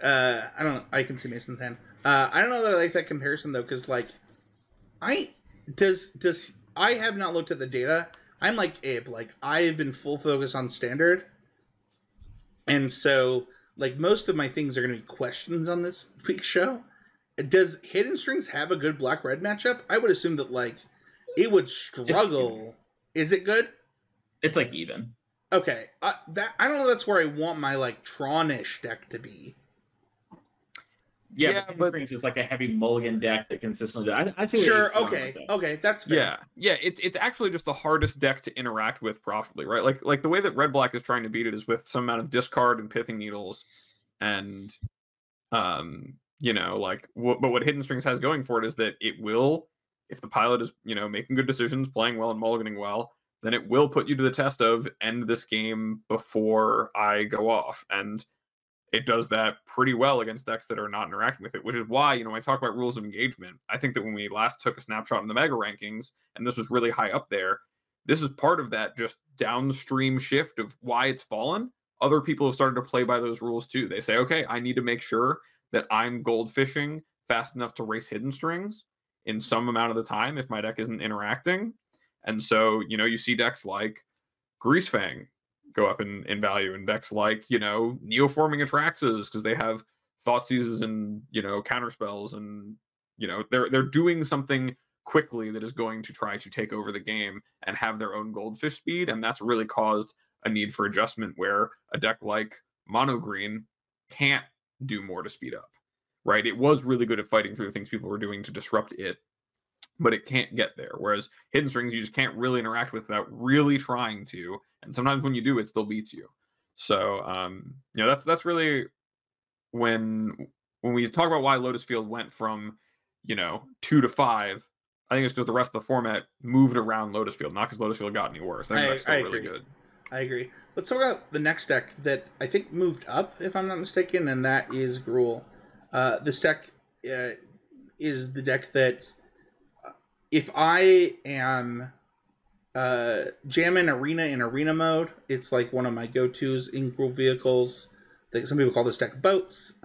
I can see Mason's hand. I don't know that I like that comparison though, because like, I have not looked at the data. I'm like Abe. Like I've been full focus on standard, and so like most of my things are going to be questions on this week's show. Does Hidden Strings have a good black red matchup? I would assume that like it would struggle. Is it good? It's like even. Okay, I don't know. That's where I want my like Tron-ish deck to be. Yeah, but Strings is like a heavy mulligan deck that consistently. I'd say sure. Okay, that's fair. Yeah. It's actually just the hardest deck to interact with profitably, right? Like the way that red black is trying to beat it is with some amount of discard and pithing needles, and but what Hidden Strings has going for it is that it will, if the pilot is making good decisions, playing well and mulliganing well, then it will put you to the test of end this game before I go off, and it does that pretty well against decks that are not interacting with it, which is why, when I talk about rules of engagement, I think that when we last took a snapshot in the mega rankings, and this was really high up there, this is part of that just downstream shift of why it's fallen. Other people have started to play by those rules too. They say, okay, I need to make sure that I'm goldfishing fast enough to race Hidden Strings in some amount of the time if my deck isn't interacting. And so, you see decks like Greasefang go up in value, and decks like Neoforming Atraxas because they have Thoughtseizes and counterspells, and they're doing something quickly that is going to try to take over the game and have their own goldfish speed, and that's really caused a need for adjustment where a deck like mono green can't do more to speed up, right? It was really good at fighting through the things people were doing to disrupt it, but it can't get there. Whereas Hidden Strings, you just can't really interact with without really trying to. And sometimes when you do, it still beats you. So, that's really when we talk about why Lotus Field went from, 2 to 5. I think it's because the rest of the format moved around Lotus Field, not because Lotus Field got any worse. I think that's still really good. I agree. Let's talk about the next deck that I think moved up, if I'm not mistaken, and that is Gruul. This deck is the deck that, if I am jamming Arena in Arena mode, it's like one of my go-tos in Gruul vehicles. Some people call this deck boats.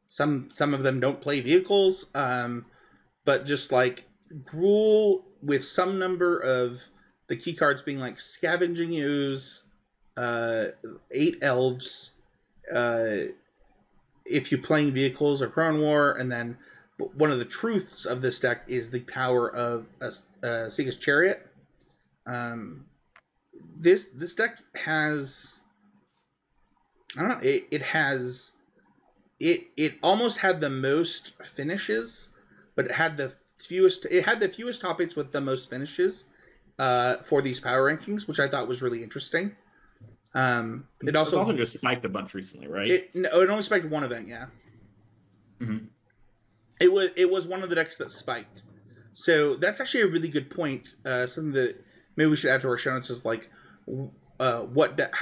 Some of them don't play vehicles, but just like Gruul with some number of the key cards being like Scavenging Ooze, 8 Elves, if you're playing vehicles or Crown War, and then one of the truths of this deck is the power of Seaga's Chariot. This deck has, I don't know, it almost had the most finishes, but it had the fewest top 8s with the most finishes for these power rankings, which I thought was really interesting. It also just spiked a bunch recently, right? It only spiked one event, yeah. Mm-hmm. It was one of the decks that spiked. So that's actually a really good point. Something that maybe we should add to our show notes is like, how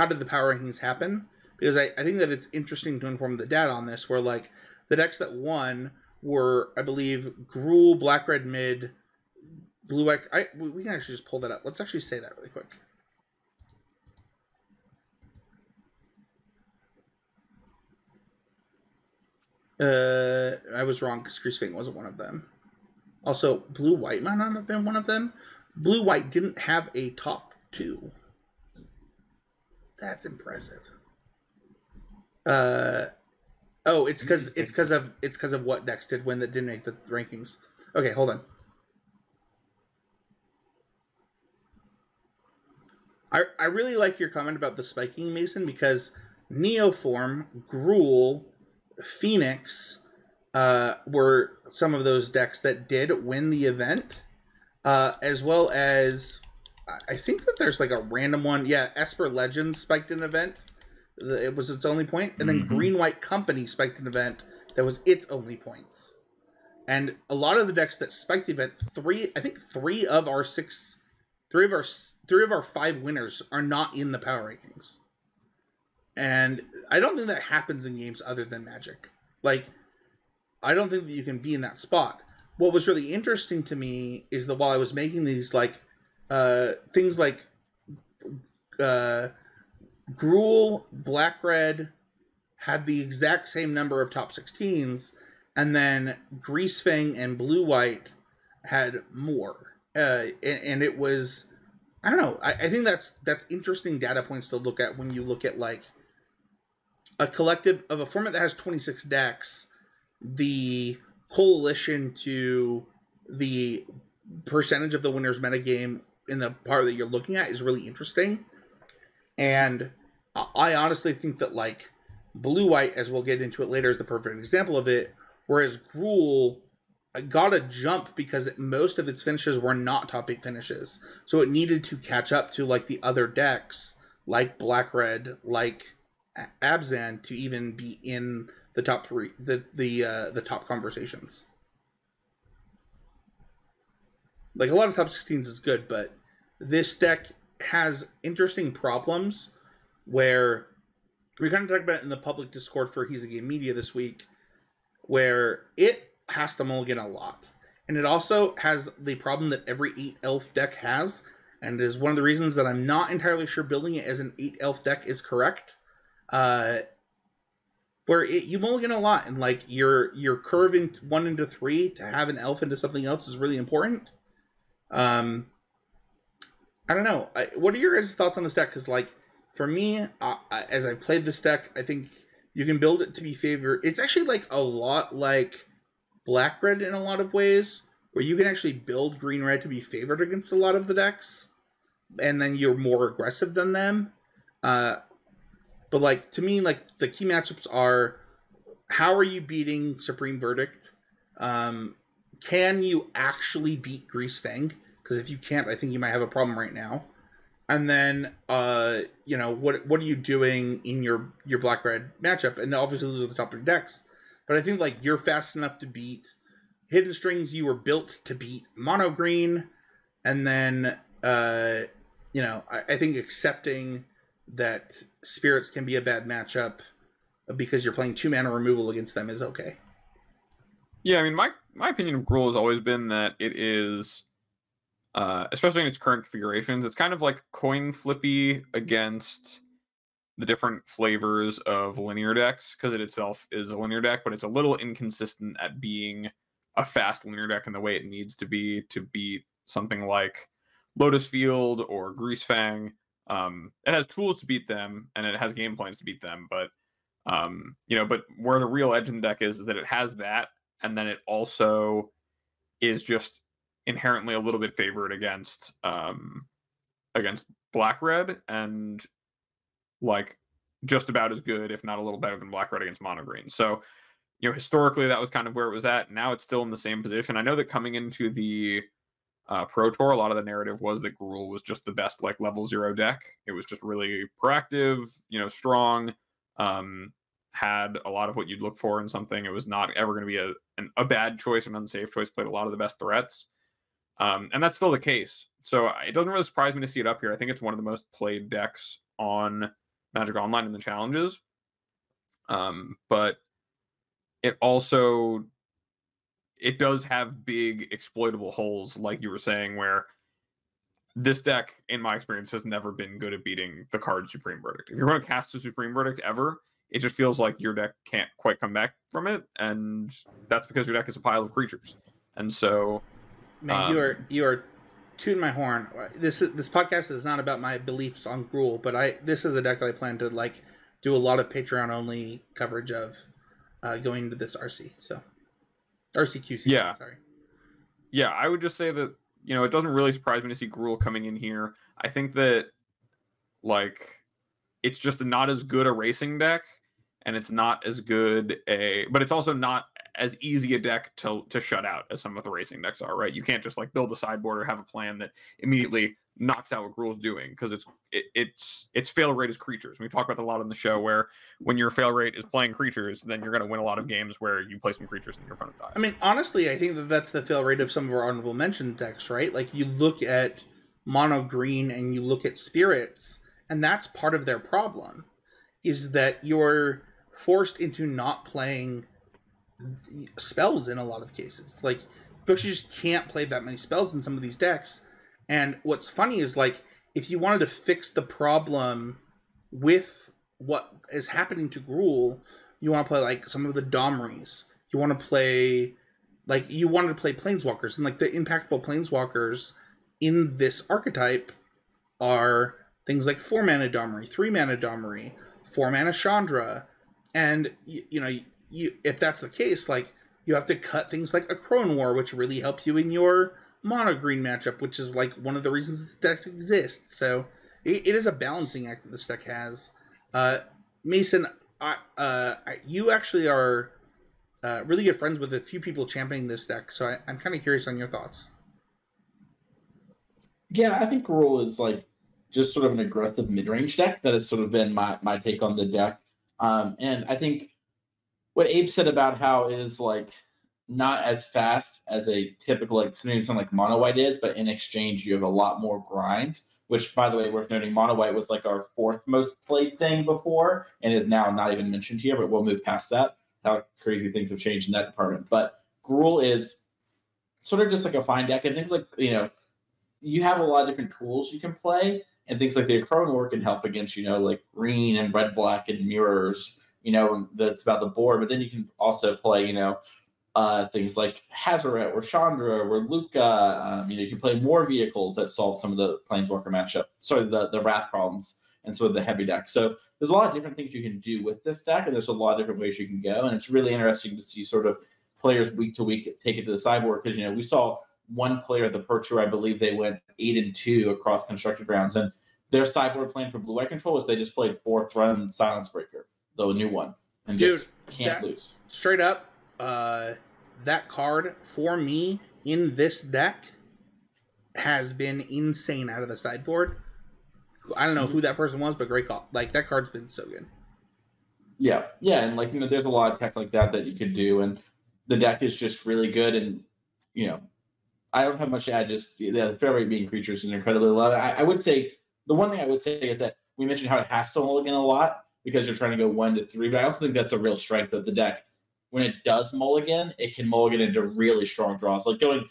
did the power rankings happen? Because I think that it's interesting to inform the data on this, where like the decks that won were, I believe, Gruul, Black Red Mid, Blue White. We can actually just pull that up. Let's actually say that really quick. I was wrong because Greasefang wasn't one of them. Also, Blue White might not have been one of them. Blue White didn't have a top 2. That's impressive. It's because of what decks did win that didn't make the rankings. Okay, hold on. I really like your comment about the spiking Mason, because Neoform, Gruul, Phoenix were some of those decks that did win the event, as well as I think that there's like a random one. Yeah, Esper Legend spiked an event. It was its only point, and then Green White Company spiked an event that was its only points. And a lot of the decks that spiked the event, three of our 5 winners are not in the power rankings. And I don't think that happens in games other than Magic. Like, I don't think that you can be in that spot. What was really interesting to me is that while I was making these like things like Gruul, Black Red had the exact same number of top 16s, and then Greasefang and Blue White had more. And it was, I don't know, I think that's interesting data points to look at when you look at like a collective of a format that has 26 decks. The coalition to the percentage of the winner's metagame in the part that you're looking at is really interesting. And I honestly think that like Blue White, as we'll get into it later, is the perfect example of it. Whereas Gruul got a jump because most of its finishes were not top 8 finishes. So it needed to catch up to like the other decks, like Black Red, like Abzan, to even be in the top 3, the top conversations. Like, a lot of top 16s is good, but this deck has interesting problems where we kind of talked about it in the public Discord for He's a Game Media this week, where it has to mulligan a lot. And it also has the problem that every 8 elf deck has, and it is one of the reasons that I'm not entirely sure building it as an 8 elf deck is correct. Where you mulligan a lot, and like you're curving 1 into 3 to have an elf into something else is really important. I don't know. What are your guys' thoughts on this deck? Because like for me, as I've played this deck, I think you can build it to be favored. It's actually like a lot like Black Red in a lot of ways, where you can actually build Green Red to be favored against a lot of the decks, and then you're more aggressive than them. But like to me, like the key matchups are: how are you beating Supreme Verdict? Can you actually beat Greasefang? Because if you can't, I think you might have a problem right now. And then, you know, what are you doing in your Black Red matchup? And obviously, those are the top 3 decks. But I think like you're fast enough to beat Hidden Strings. You were built to beat Mono Green, and then, you know, I think accepting that Spirits can be a bad matchup because you're playing 2 mana removal against them is okay. Yeah, I mean, my opinion of Gruul has always been that it is, especially in its current configurations, it's kind of like coin flippy against the different flavors of linear decks, because it itself is a linear deck, but it's a little inconsistent at being a fast linear deck in the way it needs to be to beat something like Lotus Field or Greasefang. It has tools to beat them, and it has game plans to beat them, but you know, but where the real edge in the deck is that it has that, and then it also is just inherently a little bit favored against Black Red, and like just about as good, if not a little better than Black Red against Mono Green. So, you know, historically that was kind of where it was at. Now it's still in the same position. I know that coming into the Pro Tour, a lot of the narrative was that Gruul was just the best like level 0 deck. It was just really proactive, you know, strong, had a lot of what you'd look for in something. It was not ever going to be a bad choice, an unsafe choice, played a lot of the best threats. And that's still the case. So it doesn't really surprise me to see it up here. I think it's one of the most played decks on Magic Online in the challenges. But it also, it does have big exploitable holes, like you were saying, where this deck, in my experience, has never been good at beating the card Supreme Verdict. If you're going to cast a Supreme Verdict ever, it just feels like your deck can't quite come back from it, and that's because your deck is a pile of creatures. And so, man, you are tooting my horn. This podcast is not about my beliefs on Gruul, but this is a deck that I plan to like do a lot of Patreon only coverage of going into this RC. So RCQ season, yeah, sorry. Yeah, I would just say that, you know, it doesn't really surprise me to see Gruul coming in here. I think that like it's just not as good a racing deck, and it's not as good but it's also not as easy a deck to shut out as some of the racing decks are, right? You can't just like build a sideboard or have a plan that immediately knocks out what Gruul's doing, because its fail rate is creatures. We talk about that a lot on the show, where when your fail rate is playing creatures, then you're going to win a lot of games where you play some creatures and your opponent dies. I mean, honestly, I think that's the fail rate of some of our honorable mention decks, right? Like, you look at mono green and you look at spirits, and that's part of their problem, is that you're forced into not playing spells in a lot of cases. Like, because you just can't play that many spells in some of these decks. And what's funny is, like, if you wanted to fix the problem with what is happening to Gruul, you want to play like some of the Domries. You want to play, like, you wanted to play Planeswalkers, and like the impactful Planeswalkers in this archetype are things like 4-mana Domri, 3-mana Domri, 4-mana Chandra, and you know, if that's the case, like, you have to cut things like a Crone War, which really help you in your mono green matchup, which is like one of the reasons this deck exists. So it is a balancing act that this deck has. Mason, you actually are really good friends with a few people championing this deck, so I'm kind of curious on your thoughts. Yeah, I think Gruul is like just sort of an aggressive mid-range deck. That has sort of been my take on the deck. And I think what Abe said about how it is like not as fast as a typical like something like mono white is, but in exchange you have a lot more grind. Which, by the way, worth noting, mono white was like our 4th most played thing before, and is now not even mentioned here. But we'll move past that. How crazy things have changed in that department. But Gruul is sort of just like a fine deck, and things like, you know, you have a lot of different tools you can play, and things like the Crone War can help against, you know, like green and red black and mirrors. You know, that's about the board. But then you can also play, you know, things like Hazoret or Chandra or Luca. You know, you can play more vehicles that solve some of the Planeswalker matchup. Sorry, the Wrath problems and sort of the heavy deck. So there's a lot of different things you can do with this deck, and there's a lot of different ways you can go. And it's really interesting to see sort of players week to week take it to the sideboard, because, you know, we saw one player at the Pro Tour, I believe they went 8-2 across constructed rounds, and their sideboard plan for blue-white control was they just played 4th run Silence Breaker, though a new one, and just can't lose. Straight up, that card for me in this deck has been insane out of the sideboard. I don't know who that person was, but great call. Like, that card's been so good. Yeah, and like, you know, there's a lot of tech like that you could do, and the deck is just really good. And, you know, I don't have much to add. Just the fair rate being creatures is incredibly low. I would say the one thing I would say is that we mentioned how it has to mulligan a lot because you're trying to go 1 to 3, but I also think that's a real strength of the deck. When it does mulligan, it can mulligan into really strong draws. Like going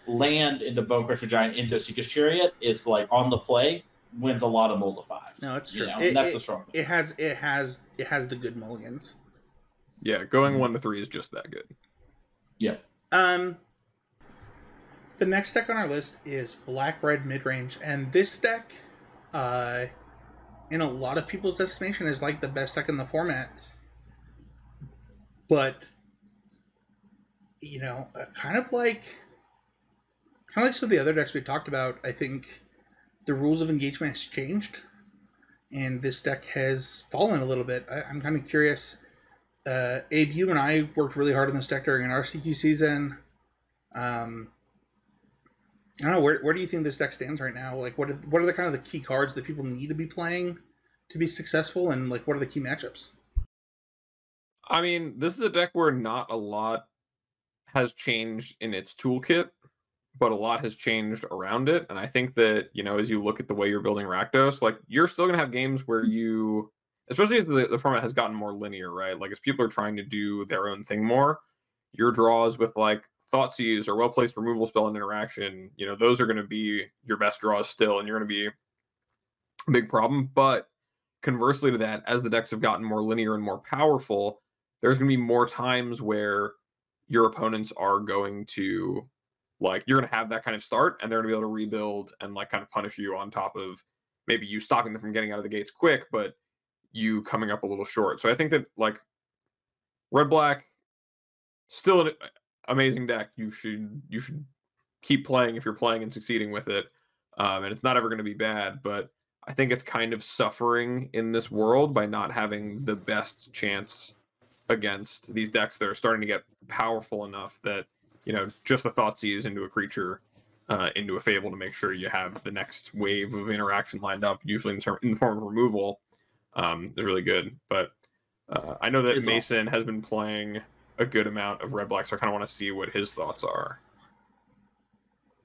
land into Bone Crusher Giant into Seeker's Chariot is like on the play, wins a lot of mull to 5s. No, it's true. You know? And that's a strong thing. It has the good mulligans. Yeah, going 1 to 3 is just that good. Yeah. The next deck on our list is Black-Red Midrange, and this deck, in a lot of people's estimation, is like the best deck in the format. But, you know, kind of like some of the other decks we talked about, I think the rules of engagement has changed, and this deck has fallen a little bit. I'm kind of curious. Abe, you and I worked really hard on this deck during an RCQ season. I don't know, where do you think this deck stands right now? Like, what are the kind of the key cards that people need to be playing to be successful, and like what are the key matchups? I mean, this is a deck where not a lot has changed in its toolkit, but a lot has changed around it. And I think that, you know, as you look at the way you're building Rakdos, like, you're still going to have games where you, especially as the format has gotten more linear, right? Like, as people are trying to do their own thing more, your draws with like Thoughtseize or well-placed removal spell and interaction, you know, those are going to be your best draws still, and you're going to be a big problem. But conversely to that, as the decks have gotten more linear and more powerful, there's going to be more times where your opponents are going to, like, you're going to have that kind of start, and they're going to be able to rebuild and like kind of punish you on top of maybe you stopping them from getting out of the gates quick, but you coming up a little short. So I think that, like, red black, still an amazing deck. You should keep playing if you're playing and succeeding with it, and it's not ever going to be bad. But I think it's kind of suffering in this world by not having the best chance against these decks that are starting to get powerful enough that, you know, just a Thoughtseize into a creature, into a Fable to make sure you have the next wave of interaction lined up, usually in the form of removal, is really good. But I know that It's Mason has been playing a good amount of Red Black, so I kind of want to see what his thoughts are.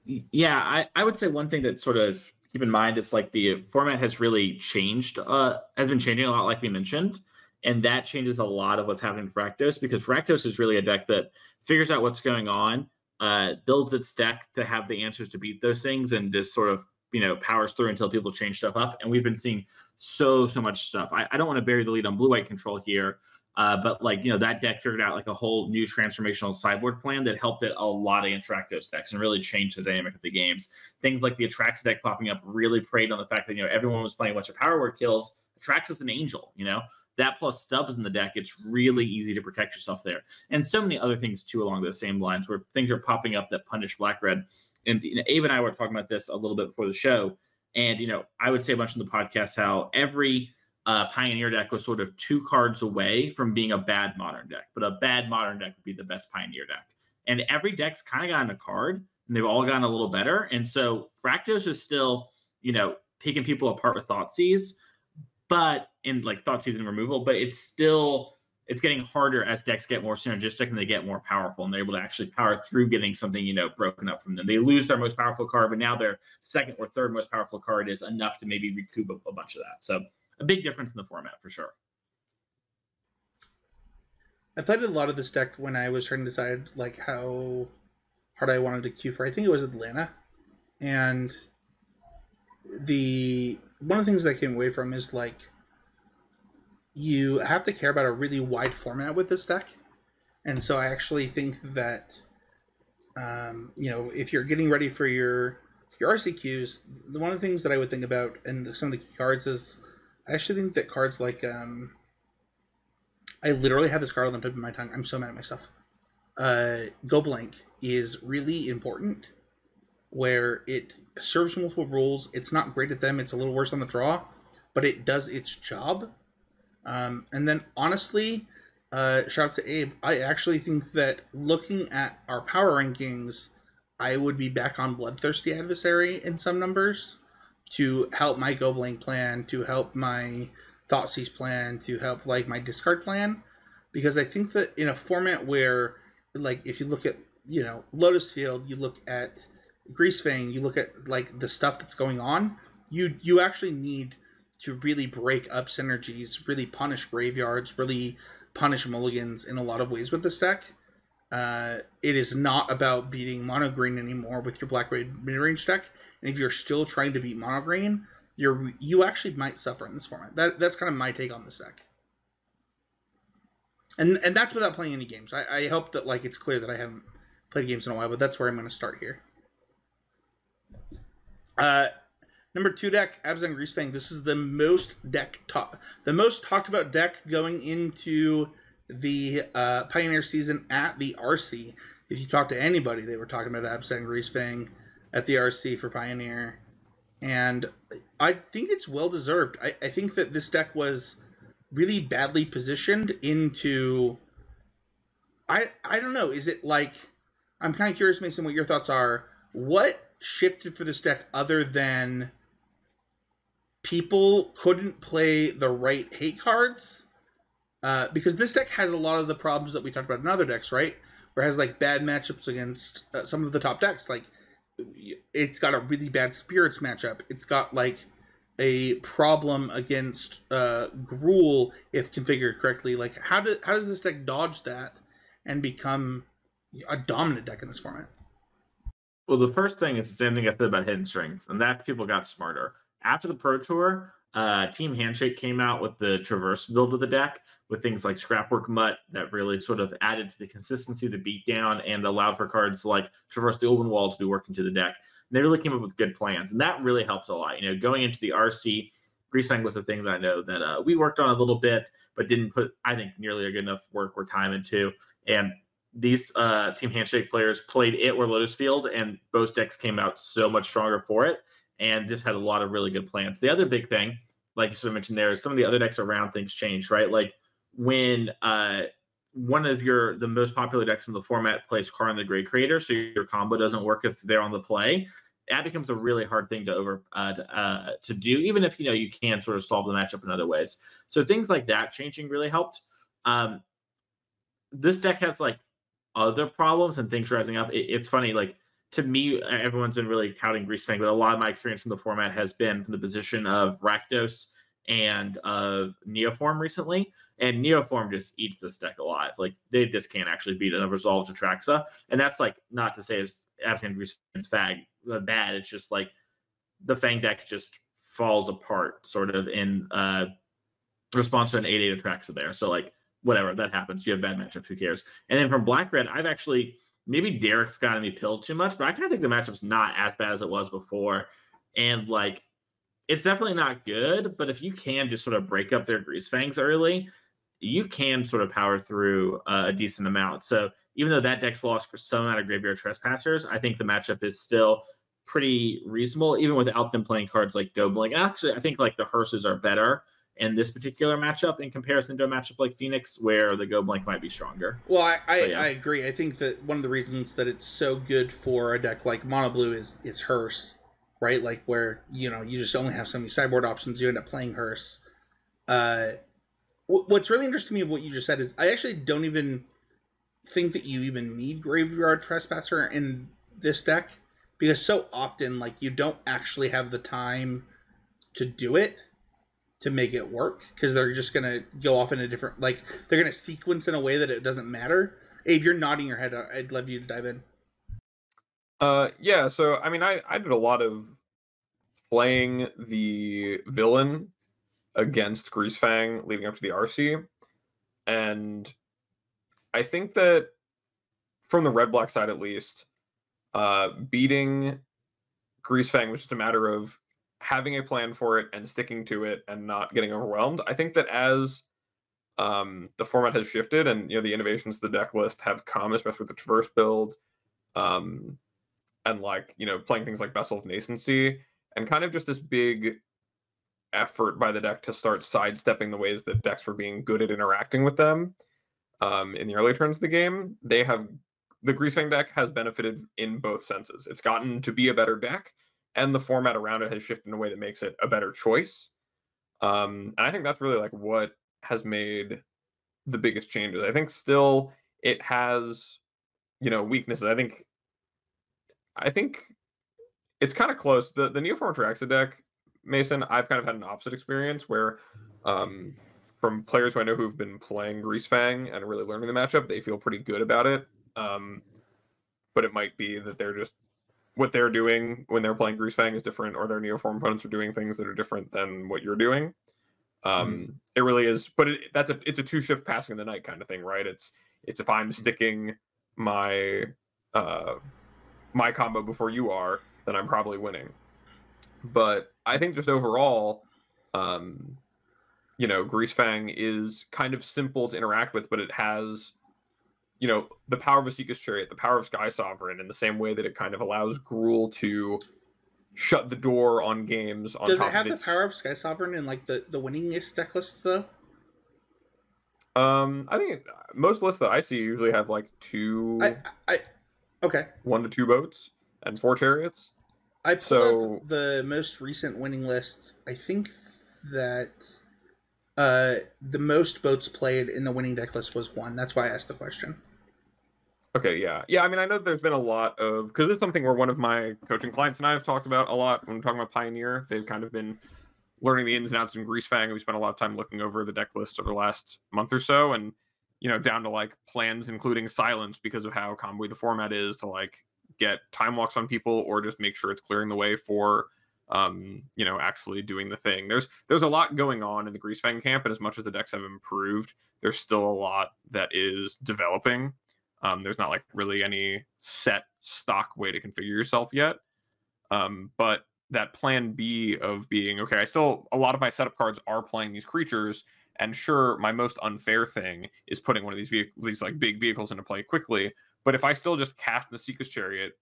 Yeah, I would say one thing that sort of keep in mind is like the format has really changed, has been changing a lot, like we mentioned. And that changes a lot of what's happening for Rakdos, because Rakdos is really a deck that figures out what's going on, builds its deck to have the answers to beat those things, and just sort of, you know, powers through until people change stuff up. And we've been seeing so much stuff. I don't want to bury the lead on blue-white control here, but like, you know, that deck figured out like a whole new transformational sideboard plan that helped it a lot against Rakdos decks and really changed the dynamic of the games. Things like the Atraxa deck popping up really preyed on the fact that, you know, everyone was playing a bunch of power word kills. Atraxa's an angel, you know? That plus Stubbs in the deck, it's really easy to protect yourself there. And so many other things, too, along those same lines, where things are popping up that punish Black-Red. And, you know, Abe and I were talking about this a little bit before the show. And, you know, I would say a bunch in the podcast how every Pioneer deck was sort of 2 cards away from being a bad Modern deck. But a bad Modern deck would be the best Pioneer deck. And every deck's kind of gotten a card, and they've all gotten a little better. And so Rakdos is still, you know, picking people apart with Thoughtseize, but in like Thoughtseize and removal, but it's getting harder as decks get more synergistic and they get more powerful, and they're able to actually power through getting something, you know, broken up from them. They lose their most powerful card, but now their second or third most powerful card is enough to maybe recoup a bunch of that. So a big difference in the format for sure. I played a lot of this deck when I was trying to decide like how hard I wanted to queue for. I think it was Atlanta, and one of the things that I came away from is like you have to care about a really wide format with this deck. And so I actually think that you know, if you're getting ready for your RCQs, one of the things that I would think about and some of the key cards is I actually think that cards like I literally have this card on the tip of my tongue. I'm so mad at myself. Go Blank is really important, where it serves multiple roles. It's not great at them. It's a little worse on the draw, but it does its job. And then honestly, shout out to Abe. I actually think that looking at our power rankings, I would be back on Bloodthirsty Adversary in some numbers to help my Go Blank plan, to help my Thoughtseize plan, to help like my discard plan. Because I think that in a format where, like, if you look at, you know, Lotus Field, you look at Greasefang, you look at like the stuff that's going on, you actually need to really break up synergies, really punish graveyards, really punish mulligans in a lot of ways with this deck. It is not about beating mono green anymore with your Black-Red mid-range deck. And if you're still trying to beat mono green, you actually might suffer in this format. That's kind of my take on this deck. And that's without playing any games. I hope that like it's clear that I haven't played games in a while, but that's where I'm going to start here. Number 2 deck, Abzan Greasefang. This is the most talked about deck going into the Pioneer season at the RC. If you talk to anybody, they were talking about Abzan Greasefang at the RC for Pioneer. And I think it's well deserved. I think that this deck was really badly positioned into... I don't know, is it like... I'm kind of curious, Mason, what your thoughts are. What shifted for this deck other than people couldn't play the right hate cards? Because this deck has a lot of the problems that we talked about in other decks, right? Where it has like bad matchups against some of the top decks. Like, it's got a really bad Spirits matchup. It's got like a problem against Gruul if configured correctly. Like, how does this deck dodge that and become a dominant deck in this format? Well, the first thing is the same thing I said about Hidden Strings, and that's people got smarter. After the Pro Tour, Team Handshake came out with the Traverse build of the deck with things like Scrapwork Mutt that really sort of added to the consistency of the beatdown and allowed for cards like Traverse the Open Wall to be worked into the deck. And they really came up with good plans, and that really helps a lot. You know, going into the RC, Greasefang was a thing that I know that we worked on a little bit, but didn't put, I think, nearly a good enough work or time into. And these Team Handshake players played it or Lotus Field, and both decks came out so much stronger for it. and just had a lot of really good plans. The other big thing, like you sort of mentioned there, is some of the other decks around things changed, right? Like when one of the most popular decks in the format plays Karn the Great Creator, so your combo doesn't work if they're on the play. That becomes a really hard thing to do, even if you can sort of solve the matchup in other ways. So things like that changing really helped. This deck has like other problems and things rising up. It's funny, like to me, everyone's been really touting Greasefang, but a lot of my experience from the format has been from the position of Rakdos and of Neoform recently. And Neoform just eats this deck alive. Like they just can't actually beat a Resolve Atraxa. And that's like not to say it's Absent Greasefang's bad. It's just like the Fang deck just falls apart sort of in response to an 8/8 Atraxa there. So like whatever, that happens. You have bad matchups, who cares? And then from Black Red, I've actually, maybe Derek's gotten me pilled too much, but I kind of think the matchup's not as bad as it was before. And like it's definitely not good, but if you can just sort of break up their Greasefangs early, you can sort of power through a decent amount. So even though that deck's lost some amount of Graveyard Trespassers, I think the matchup is still pretty reasonable, even without them playing cards like Go Blink. Actually, I think like the Hearses are better in this particular matchup in comparison to a matchup like Phoenix, where the Go Blink might be stronger. Well, I agree. I think that one of the reasons that it's so good for a deck like Mono Blue is Hearse, right? Like where, you just only have so many sideboard options, you end up playing Hearse. What's really interesting to me of what you just said is I actually don't even think that you even need Graveyard Trespasser in this deck, because so often like you don't actually have the time to do it, to make it work, because they're just going to go off in a different, like they're going to sequence in a way that it doesn't matter. Abe, you're nodding your head. I'd love you to dive in. Yeah, so I mean I did a lot of playing the villain against Greasefang leading up to the RC, and I think that from the red-black side at least, beating Greasefang was just a matter of having a plan for it and sticking to it and not getting overwhelmed. I think that as the format has shifted and the innovations to the deck list have come, especially with the Traverse build, and like playing things like Vessel of Nascency, and kind of just this big effort by the deck to start sidestepping the ways that decks were being good at interacting with them in the early turns of the game. The Greasefang deck has benefited in both senses. It's gotten to be a better deck, and the format around it has shifted in a way that makes it a better choice. And I think that's really like what has made the biggest changes. I think still it has weaknesses. I think it's kind of close. The Neoform Atraxa deck, Mason, I've kind of had an opposite experience where from players who I know who've been playing Greasefang and really learning the matchup, they feel pretty good about it. But it might be that they're just, what they're doing when they're playing Greasefang is different, or their Neoform opponents are doing things that are different than what you're doing. It really is, but it's a two-shift passing in the night kind of thing, right? It's if I'm sticking my my combo before you are, then I'm probably winning. But I think just overall, Greasefang is kind of simple to interact with, but it has, the power of a Seeker's Chariot, the power of Sky Sovereign, in the same way that it kind of allows Gruul to shut the door on games. Does it have the power of Sky Sovereign in like the winningest deck lists though? I think most lists that I see usually have like okay, 1 to 2 boats and 4 chariots. I pulled up the most recent winning lists. I think that the most boats played in the winning deck list was 1. That's why I asked the question. Okay, yeah. I mean, I know there's been a lot of, because it's something where one of my coaching clients and I have talked about a lot when we're talking about Pioneer. They've kind of been learning the ins and outs in Greasefang. We spent a lot of time looking over the deck list over the last month or so, and down to like plans including silence because of how combo the format is, to like get time walks on people or just make sure it's clearing the way for actually doing the thing. There's a lot going on in the Greasefang camp, and as much as the decks have improved, there's still a lot that is developing. There's not like really any set stock way to configure yourself yet. But that plan B of being, okay, a lot of my setup cards are playing these creatures, and sure, my most unfair thing is putting one of these like big vehicles into play quickly. But if I still just cast the Seeker's Chariot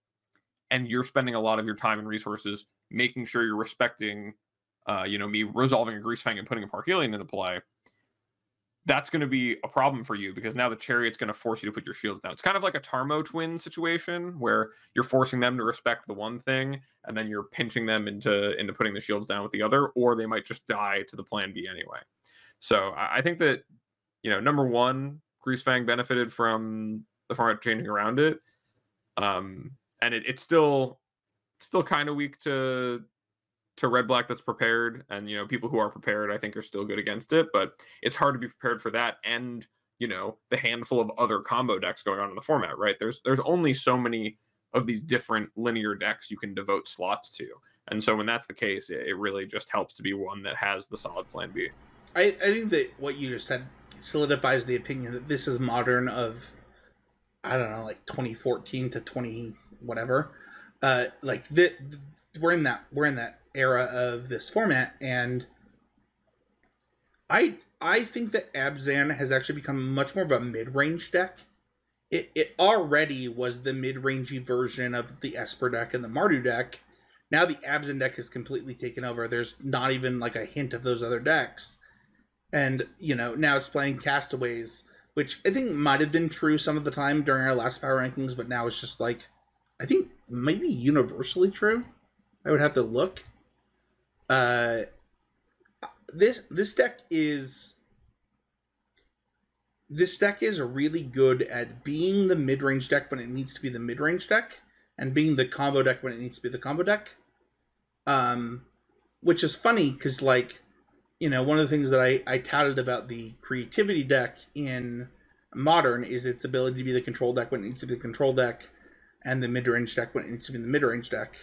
and you're spending a lot of your time and resources making sure you're respecting, me resolving a Grease Fang and putting a Parkelion into play, that's going to be a problem for you because now the Chariot's going to force you to put your shields down. It's kind of like a Tarmo twin situation where you're forcing them to respect the one thing and then you're pinching them into putting the shields down with the other, or they might just die to the plan B anyway. So I think that, number one, Grease Fang benefited from the format changing around it. And it's still kind of weak to Red Black that's prepared, and people who are prepared I think are still good against it, but it's hard to be prepared for that and the handful of other combo decks going on in the format, right? There's only so many of these different linear decks you can devote slots to, and so when that's the case, it really just helps to be one that has the solid plan B. I think that what you just said solidifies the opinion that this is Modern of, I don't know, like 2014 to 20 whatever. We're in that era of this format, and I think that Abzan has actually become much more of a mid-range deck. It already was the mid-rangey version of the Esper deck and the Mardu deck. Now the Abzan deck has completely taken over. There's not even like a hint of those other decks. And, now it's playing Castaways, which I think might have been true some of the time during our last power rankings, but now it's just like, I think maybe universally true. I would have to look. This deck is really good at being the mid-range deck when it needs to be the mid-range deck, and being the combo deck when it needs to be the combo deck. Which is funny because, like, one of the things that I touted about the creativity deck in Modern is its ability to be the control deck when it needs to be the control deck, and the mid-range deck when it needs to be the mid-range deck.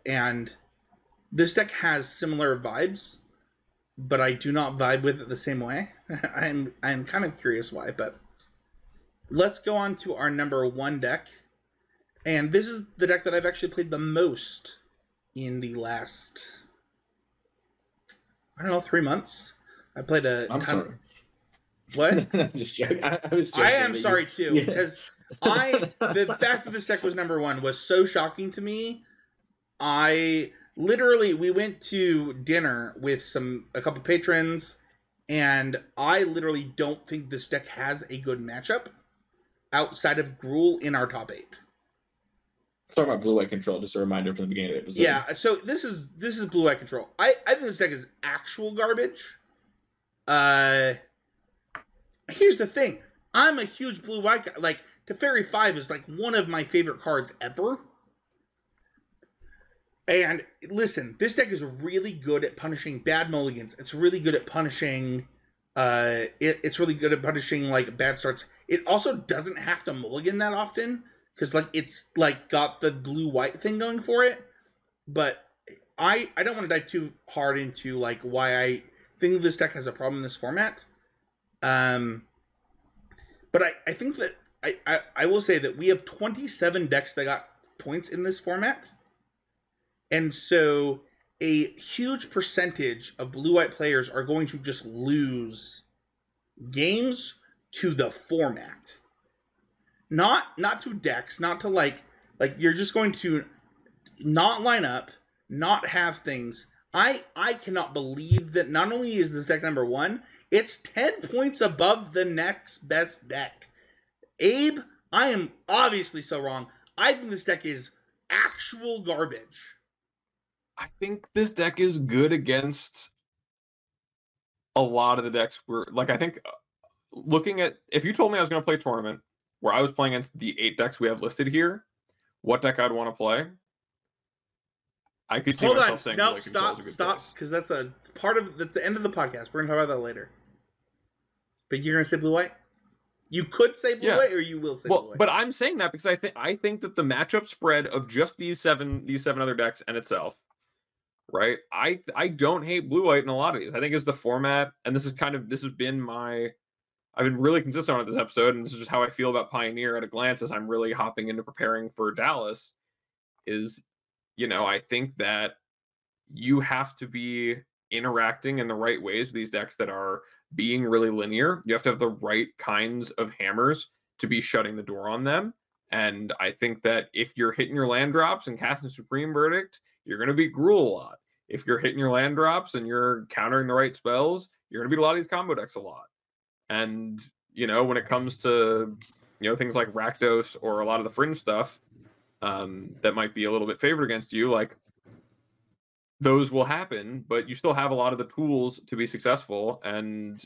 And this deck has similar vibes, but I do not vibe with it the same way. I'm kind of curious why, but let's go on to our number one deck. And this is the deck that I've actually played the most in the last, I don't know, 3 months. I played a I'm sorry. What? I'm just joking. I was joking. I am sorry too, because the fact that this deck was number one was so shocking to me. We went to dinner with a couple patrons, and I literally don't think this deck has a good matchup outside of Gruul in our top 8. Talking about blue-white control, just a reminder from the beginning of the episode. Yeah, so this is blue-white control. I think this deck is actual garbage. Here's the thing. I'm a huge blue-white guy. Like, Teferi 5 is like one of my favorite cards ever. And listen, this deck is really good at punishing bad mulligans. It's really good at punishing it's really good at punishing like bad starts. It also doesn't have to mulligan that often, because like it's like got the blue-white thing going for it. But I don't want to dive too hard into like why I think this deck has a problem in this format. But I think that I will say that we have 27 decks that got points in this format. And so a huge percentage of blue-white players are going to just lose games to the format. Not to decks, not to like you're just going to not line up, not have things. I cannot believe that not only is this deck number one, it's 10 points above the next best deck. Abe, I am obviously so wrong. I think this deck is actual garbage. I think this deck is good against a lot of the decks. I think looking at, if you told me I was going to play a tournament where I was playing against the 8 decks we have listed here, what deck I'd want to play, I could see myself saying, no, stop, because that's the end of the podcast. We're going to talk about that later. But you're going to say blue-white? You could say blue-white, or you will say blue-white. But I'm saying that because I think that the matchup spread of just these seven other decks and itself, right? I don't hate blue-white in a lot of these. I think it's the format, and this has been I've been really consistent on this episode, and this is just how I feel about Pioneer at a glance as I'm really hopping into preparing for Dallas, is, I think that you have to be interacting in the right ways with these decks that are being really linear. You have to have the right kinds of hammers to be shutting the door on them. And I think that if you're hitting your land drops and casting Supreme Verdict, you're going to beat Gruul a lot. If you're hitting your land drops and you're countering the right spells, you're going to beat a lot of these combo decks a lot. And, you know, when it comes to, you know, things like Rakdos or a lot of the fringe stuff that might be a little bit favored against you, like, those will happen, but you still have a lot of the tools to be successful. And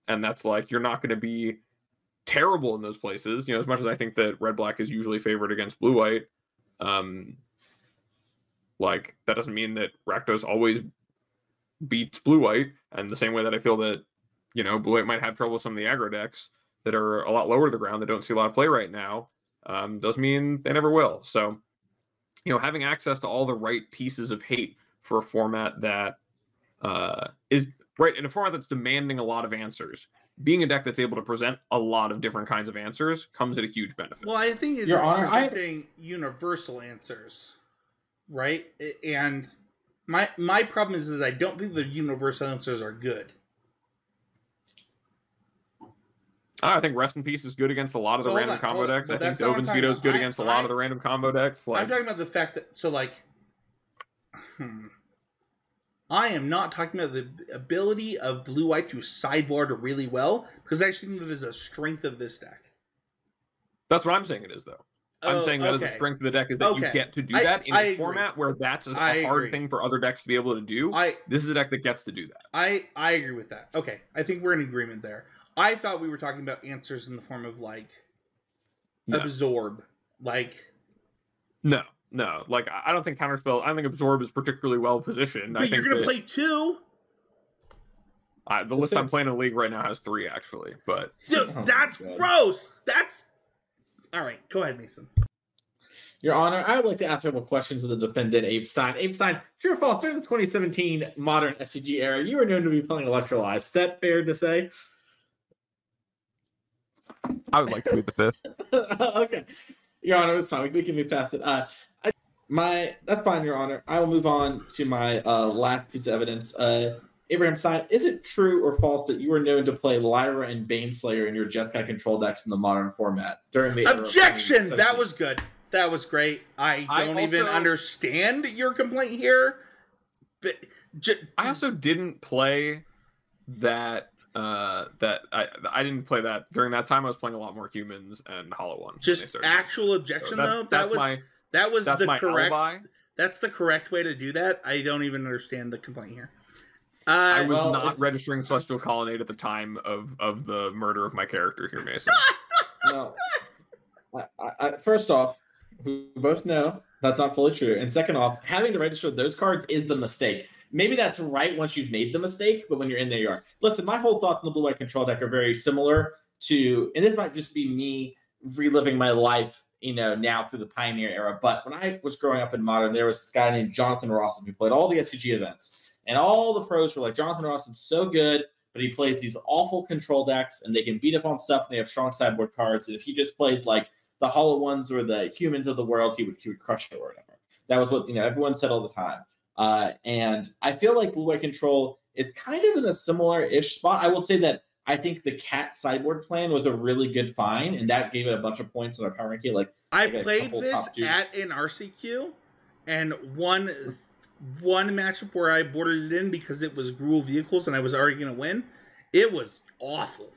that's like, you're not going to be terrible in those places. You know, as much as I think that red-black is usually favored against blue-white, like, that doesn't mean that Rakdos always beats blue-white. And the same way that I feel that, you know, blue-white might have trouble with some of the aggro decks that are a lot lower to the ground that don't see a lot of play right now, doesn't mean they never will. So, you know, having access to all the right pieces of hate for a format that is right in a format that's demanding a lot of answers, being a deck that's able to present a lot of different kinds of answers comes at a huge benefit. Well, I think it's presenting universal answers, right? And my problem is I don't think the universal answers are good. I think Rest in Peace is good against a lot of the random combo decks. I think Dovin's Veto is good against a lot of the random combo decks. Like, I'm talking about the fact that, so like, I am not talking about the ability of blue-white to sideboard really well, because I actually think that is a strength of this deck. That's what I'm saying it is, though. I'm saying that is the strength of the deck, is that you get to do that in a format where that's a hard thing for other decks to be able to do. This is a deck that gets to do that. I agree with that. Okay, I think we're in agreement there. I thought we were talking about answers in the form of, like, absorb. Like... No. Like, I don't think Counterspell... I don't think Absorb is particularly well positioned. But you're going to play 2? The list I'm playing in the league right now has 3, actually. But dude, that's gross! That's... Alright, go ahead, Mason. Your Honor, I would like to ask several questions of the defendant, Abe Stein. Abe Stein, true or false, during the 2017 modern SCG era, you were known to be playing Electrolyze. Is that fair to say? I would like to be the 5th. Okay. Your Honor, it's fine. We can move past it. That's fine, Your Honor. I will move on to my last piece of evidence. Abraham Stein, is it true or false that you were known to play Lyra and Baneslayer in your Jetpack control decks in the modern format during the objection? That was good. That was great. I don't even understand your complaint here. But I also didn't play that. I didn't play that during that time. I was playing a lot more Humans and Hollow One. Just actual objection, though. That was the correct. Alibi. That's the correct way to do that. I don't even understand the complaint here. I was not registering Celestial Colonnade at the time of the murder of my character here, Mason. No. First off, we both know that's not fully true. And second off, having to register those cards is the mistake. Maybe that's right once you've made the mistake, but when you're in there, you are. Listen, my whole thoughts on the blue-white control deck are very similar to, and this might just be me reliving my life, you know, now through the Pioneer era. But when I was growing up in Modern, there was this guy named Jonathan Rawson who played all the SCG events. And all the pros were like, Jonathan Rawson's so good, but he plays these awful control decks, and they can beat up on stuff, and they have strong sideboard cards. And if he just played, like, the Hollow Ones or the Humans of the world, he would crush it or whatever. That was what, you know, everyone said all the time. And I feel like blue-white control is kind of in a similar-ish spot. I will say that I think the cat sideboard plan was a really good find, and that gave it a bunch of points on our power ranking. Like, I played this at an RCQ, and one matchup where I bordered it in because it was Gruul vehicles and I was already going to win. It was awful.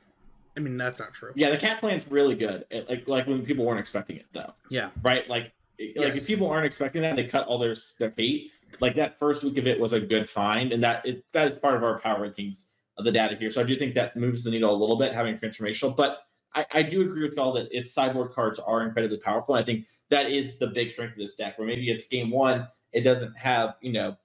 I mean, that's not true. Yeah, the cat plan's really good. Like when people weren't expecting it, though. Yeah. Right? Like if people aren't expecting that, they cut all their hate. Like, that first week of it was a good find, and that is part of our power rankings of the data here. So I do think that moves the needle a little bit, having transformational. But I do agree with y'all that its sideboard cards are incredibly powerful. And I think that is the big strength of this deck, where maybe it's game one, it doesn't have, you know,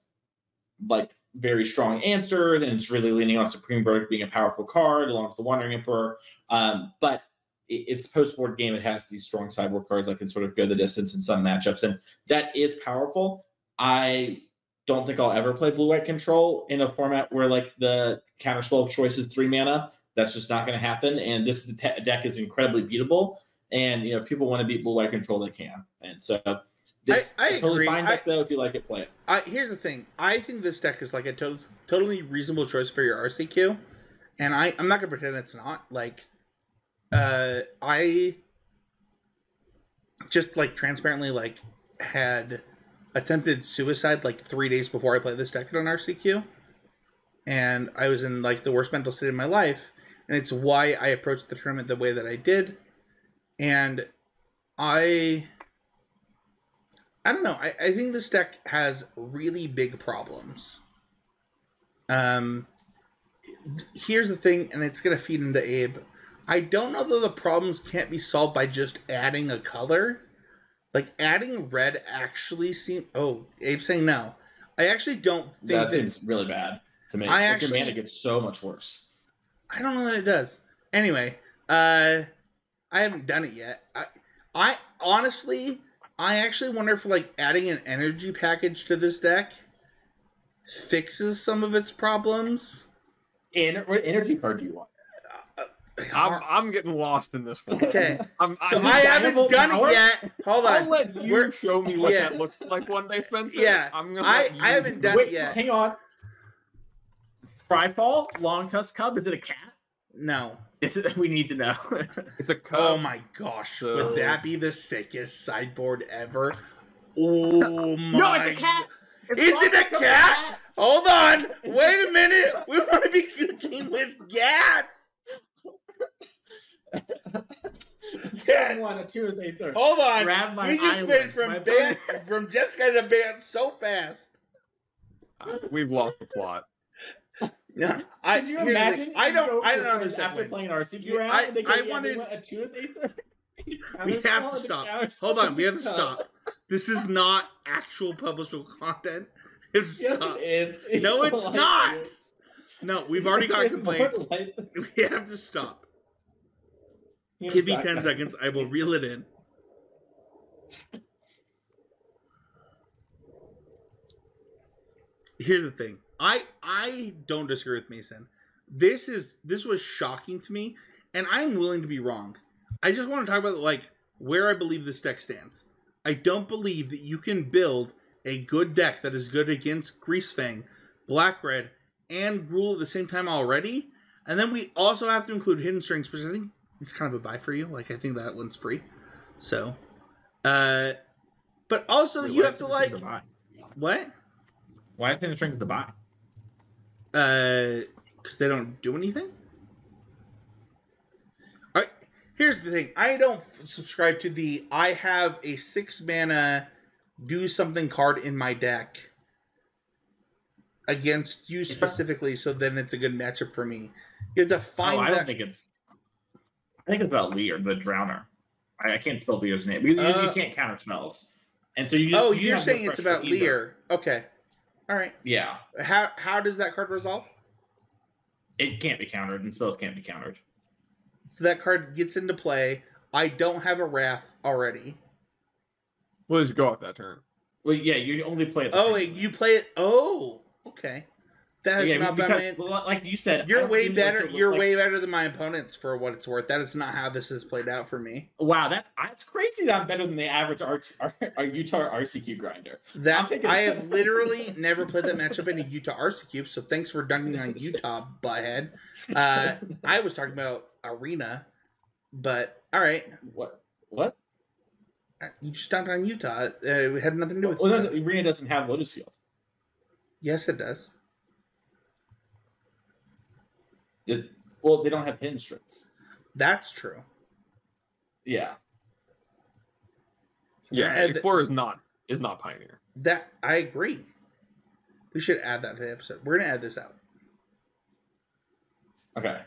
like, very strong answers, and it's really leaning on Supreme Verdict being a powerful card along with the Wandering Emperor. But it's post-board game, it has these strong sideboard cards that can sort of go the distance in some matchups, and that is powerful. I don't think I'll ever play blue-white control in a format where, like, the counterspell of choice is 3 mana. That's just not going to happen, and this deck is incredibly beatable, and, you know, if people want to beat blue-white control, they can. And so I totally agree. fine deck, though. If you like it, play it. Here's the thing. I think this deck is like a totally reasonable choice for your RCQ, and I'm not going to pretend it's not. Like, I just like transparently like had attempted suicide like 3 days before I played this deck on RCQ, and I was in like the worst mental state of my life, and it's why I approached the tournament the way that I did. And I don't know. I think this deck has really big problems. Here's the thing, and it's gonna feed into Abe. I don't know that the problems can't be solved by just adding a color. Like, adding red actually seems... Oh, Abe's saying no. I actually don't think that seems really bad to me. Your mana gets so much worse. I don't know that it does. Anyway, I haven't done it yet. I honestly, I actually wonder if, like, adding an energy package to this deck fixes some of its problems. What energy card do you want? I'm getting lost in this one. Okay. I haven't done it yet. Hold on. I'll let you show me what that looks like one day, Spencer. Yeah. I haven't done it yet. Hang on. Fryfall, Long Tusk Cub, is it a cat? No. Is it? We need to know. It's a cub. Oh my gosh. Would that be the sickest sideboard ever? Oh my. No, it's a cat. Is it a cat? Hold on. Wait a minute. We want to be cooking with cats. One, a 2, and a 3. Hold on. Grab my we just went island. from Jessica to band so fast. We've lost the plot. Yeah, Could you imagine? I don't understand. After playing an RCQ round, I wanted a 2 and a 3. We have to stop. Hold on, we have to stop. This is not actual publishable content. Yes, it is. No, it's not. No, we've already got complaints. We have to stop. Give me 10 seconds. I will reel it in. Here's the thing. I don't disagree with Mason. This was shocking to me, and I'm willing to be wrong. I just want to talk about like where I believe this deck stands. I don't believe that you can build a good deck that is good against Greasefang, Black Red, and Gruul at the same time already. And then we also have to include Hidden Strings, which I think it's kind of a buy for you. Like, I think that one's free. So, but also you have to like... What? Why is Hidden Strings the buy? Because they don't do anything? Alright, here's the thing. I don't subscribe to the I have a 6 mana do something card in my deck against you specifically, so then it's a good matchup for me. You have to find I don't think it's... I think it's about Lear, the Drowner. I can't spell Lear's name. You can't counter spells. And so you just... you're saying it's about Lear. Okay. Alright. Yeah. How does that card resolve? It can't be countered, and spells can't be countered. So that card gets into play. I don't have a Wrath already. We'll just go off that turn. Well, yeah, you only play it. Wait, you play it... Oh, okay. That is not bad. Like you said, you're way better. You're way better than my opponents for what it's worth. That is not how this has played out for me. Wow, that's crazy. That I'm better than the average Utah RCQ grinder. I have literally never played that matchup in a Utah RCQ. So thanks for dunking on Utah, butthead. I was talking about Arena, but all right. What? You just dunked on Utah. It had nothing to do with. Well, no, Arena doesn't have Lotus Field. Yes, it does. They don't have Hidden Strings. That's true. Yeah. Yeah, Explorer is not Pioneer. That I agree. We should add that to the episode. We're gonna add this out. Okay.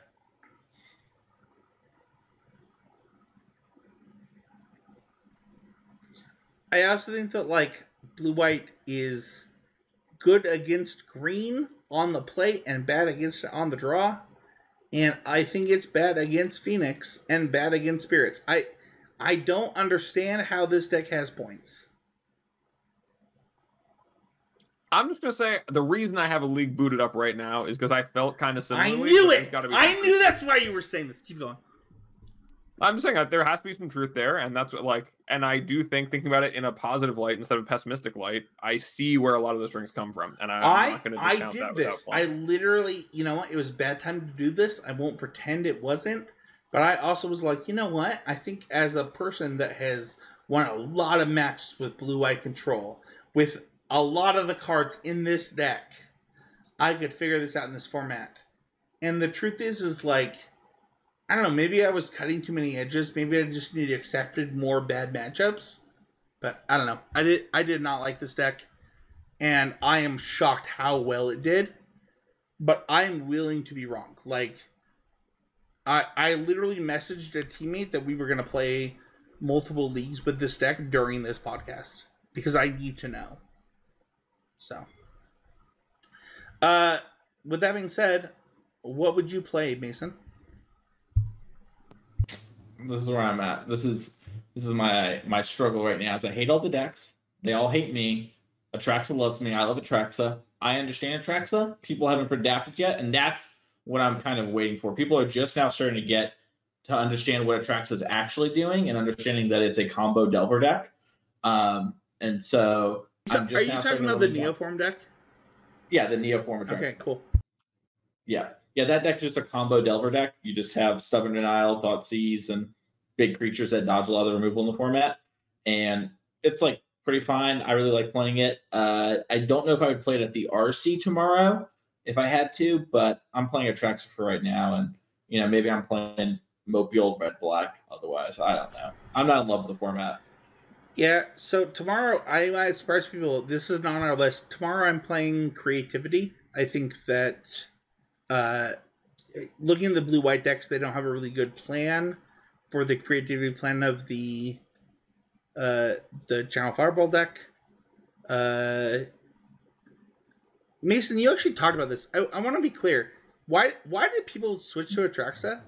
I also think that like blue-white is good against green on the play and bad against it on the draw. And I think it's bad against Phoenix and bad against Spirits. I don't understand how this deck has points. I'm just going to say the reason I have a league booted up right now is because I felt kind of similarly. I knew it! I knew that's why you were saying this. Keep going. I'm just saying that there has to be some truth there, and that's what, like, and I do thinking about it in a positive light instead of a pessimistic light, I see where a lot of those strings come from, and I'm not going to discount that. I did this. I literally, you know what? It was a bad time to do this. I won't pretend it wasn't, but I also was like, you know what? I think as a person that has won a lot of matches with blue-white control. With a lot of the cards in this deck, I could figure this out in this format. And the truth is like, I don't know, maybe I was cutting too many edges. Maybe I just need to accept more bad matchups. But I don't know. I did not like this deck. And I am shocked how well it did. But I'm willing to be wrong. Like, I literally messaged a teammate that we were going to play multiple leagues with this deck during this podcast. Because I need to know. So. With that being said, what would you play, Mason? This is where I'm at. This is my struggle right now. Is I hate all the decks. They all hate me. Atraxa loves me. I love Atraxa. I understand Atraxa. People haven't adapted yet, and that's what I'm kind of waiting for. People are just now starting to get to understand what Atraxa is actually doing and understanding that it's a combo Delver deck. And so I'm just. Are you talking about the Neoform deck? Yeah, the Neoform Atraxa. Okay, cool. Yeah. Yeah, that deck's just a combo Delver deck. You just have Stubborn Denial, Thoughtseize, and big creatures that dodge a lot of the removal in the format. And it's like pretty fine. I really like playing it. I don't know if I would play it at the RC tomorrow if I had to, but I'm playing Atraxa for right now. And, you know, maybe I'm playing Mopey Old Red Black otherwise. I don't know. I'm not in love with the format. Yeah, so tomorrow, I might surprise people. This is not on our list. Tomorrow I'm playing Creativity. I think that looking at the blue-white decks, they don't have a really good plan for the Creativity plan of the Channel Fireball deck. Mason, you actually talked about this. I want to be clear. Why did people switch to Atraxa?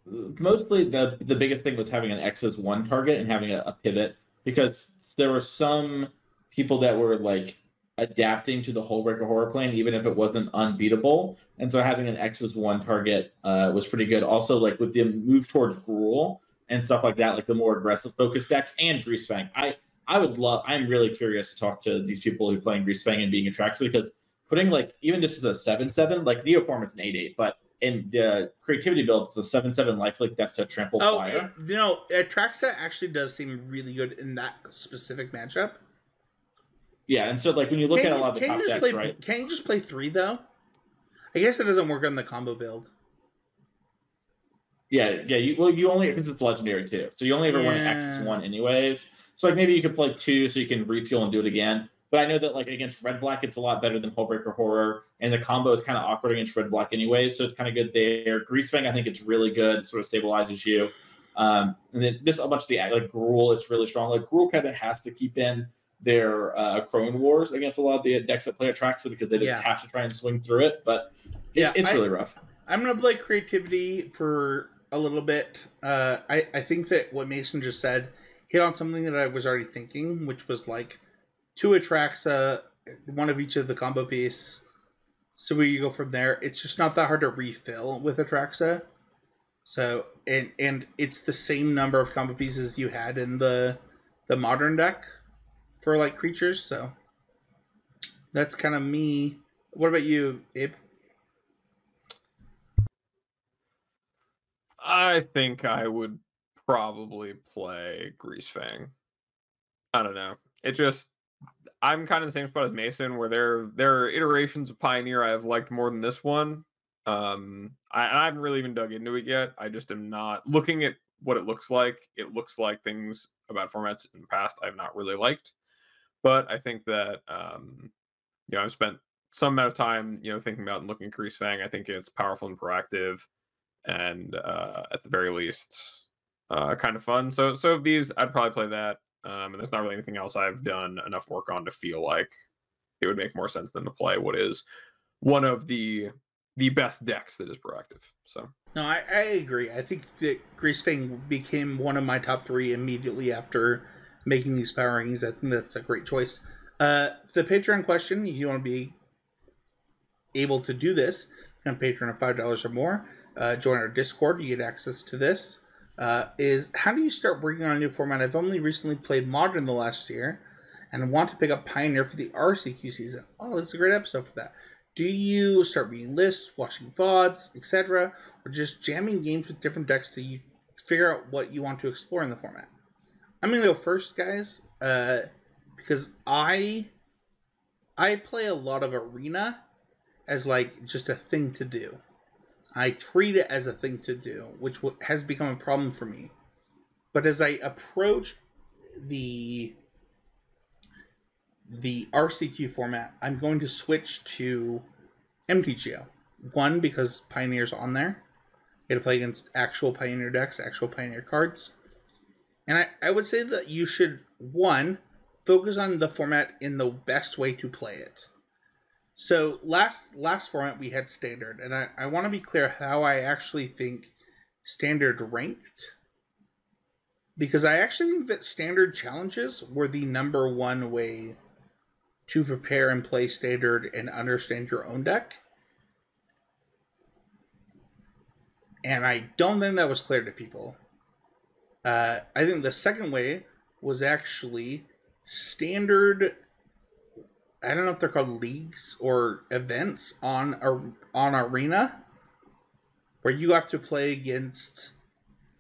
Mostly the biggest thing was having an X's one target and having a pivot, because there were some people that were like adapting to the Hullbreaker Horror plan, even if it wasn't unbeatable. And so having an X's one target was pretty good. Also, like with the move towards Gruul and stuff like that, like the more aggressive focus decks and Greasefang. I'm really curious to talk to these people who play Greasefang and being Atraxa, because putting like even just as a 7/7, like Neoform is an 8/8, but in the Creativity build, it's a 7/7 lifelink that's to trample fire. Atraxa actually does seem really good in that specific matchup. Yeah, and so like when you look at a lot of the top decks, right? Can't you just play 3 though? I guess it doesn't work on the combo build. Yeah. You only, because it's legendary too, so you only ever want X1 anyways. So like maybe you could play 2 so you can refuel and do it again. But I know that like against Red Black, it's a lot better than Hullbreaker Horror, and the combo is kind of awkward against Red Black anyways, so it's kind of good there. Greasefang, I think it's really good. It sort of stabilizes you. And then just a bunch of the like Gruul, it's really strong. Like Gruul kind of has to keep in their Crone Wars against a lot of the decks that play Atraxa, because they just have to try and swing through it. But it's really rough. I'm gonna play Creativity for a little bit. I think that what Mason just said hit on something that I was already thinking, which was like 2 Atraxa, 1 of each of the combo piece. So where you go from there, it's just not that hard to refill with Atraxa. So and it's the same number of combo pieces you had in the modern deck for like creatures. So that's kind of me. What about you, Abe? I think I would probably play Greasefang. I don't know. I'm kind of in the same spot as Mason, where there are iterations of Pioneer I have liked more than this one. I haven't really even dug into it yet. I just am not looking at what it looks like. It looks like things about formats in the past I've not really liked. But I think that I've spent some amount of time thinking about and looking at Greasefang. I think it's powerful and proactive, and at the very least kind of fun. So of these, I'd probably play that. And there's not really anything else I've done enough work on to feel like it would make more sense than to play what is one of the best decks that is proactive. So no, I agree. I think that Greasefang became one of my top 3 immediately after making these power rankings. I think that's a great choice. The Patreon question, if you want to be able to do this, on Patreon of $5 or more, join our Discord. You get access to this. Is how do you start working on a new format? I've only recently played Modern the last year and want to pick up Pioneer for the RCQ season. Oh, that's a great episode for that. Do you start reading lists, watching VODs, etc., or just jamming games with different decks to figure out what you want to explore in the format. I'm gonna go first, guys, because I play a lot of Arena as like just a thing to do. I treat it as a thing to do, which has become a problem for me. But as I approach the RCQ format, I'm going to switch to MTGO. One, because Pioneer's on there. You get to play against actual Pioneer decks, actual Pioneer cards. And I would say that you should, one, focus on the format in the best way to play it. So last format we had Standard, and I want to be clear how I actually think Standard ranked. Because I actually think that Standard challenges were the #1 way to prepare and play Standard and understand your own deck. And I don't think that was clear to people. I think the second way was actually Standard. I don't know if they're called leagues or events on Arena, where you have to play against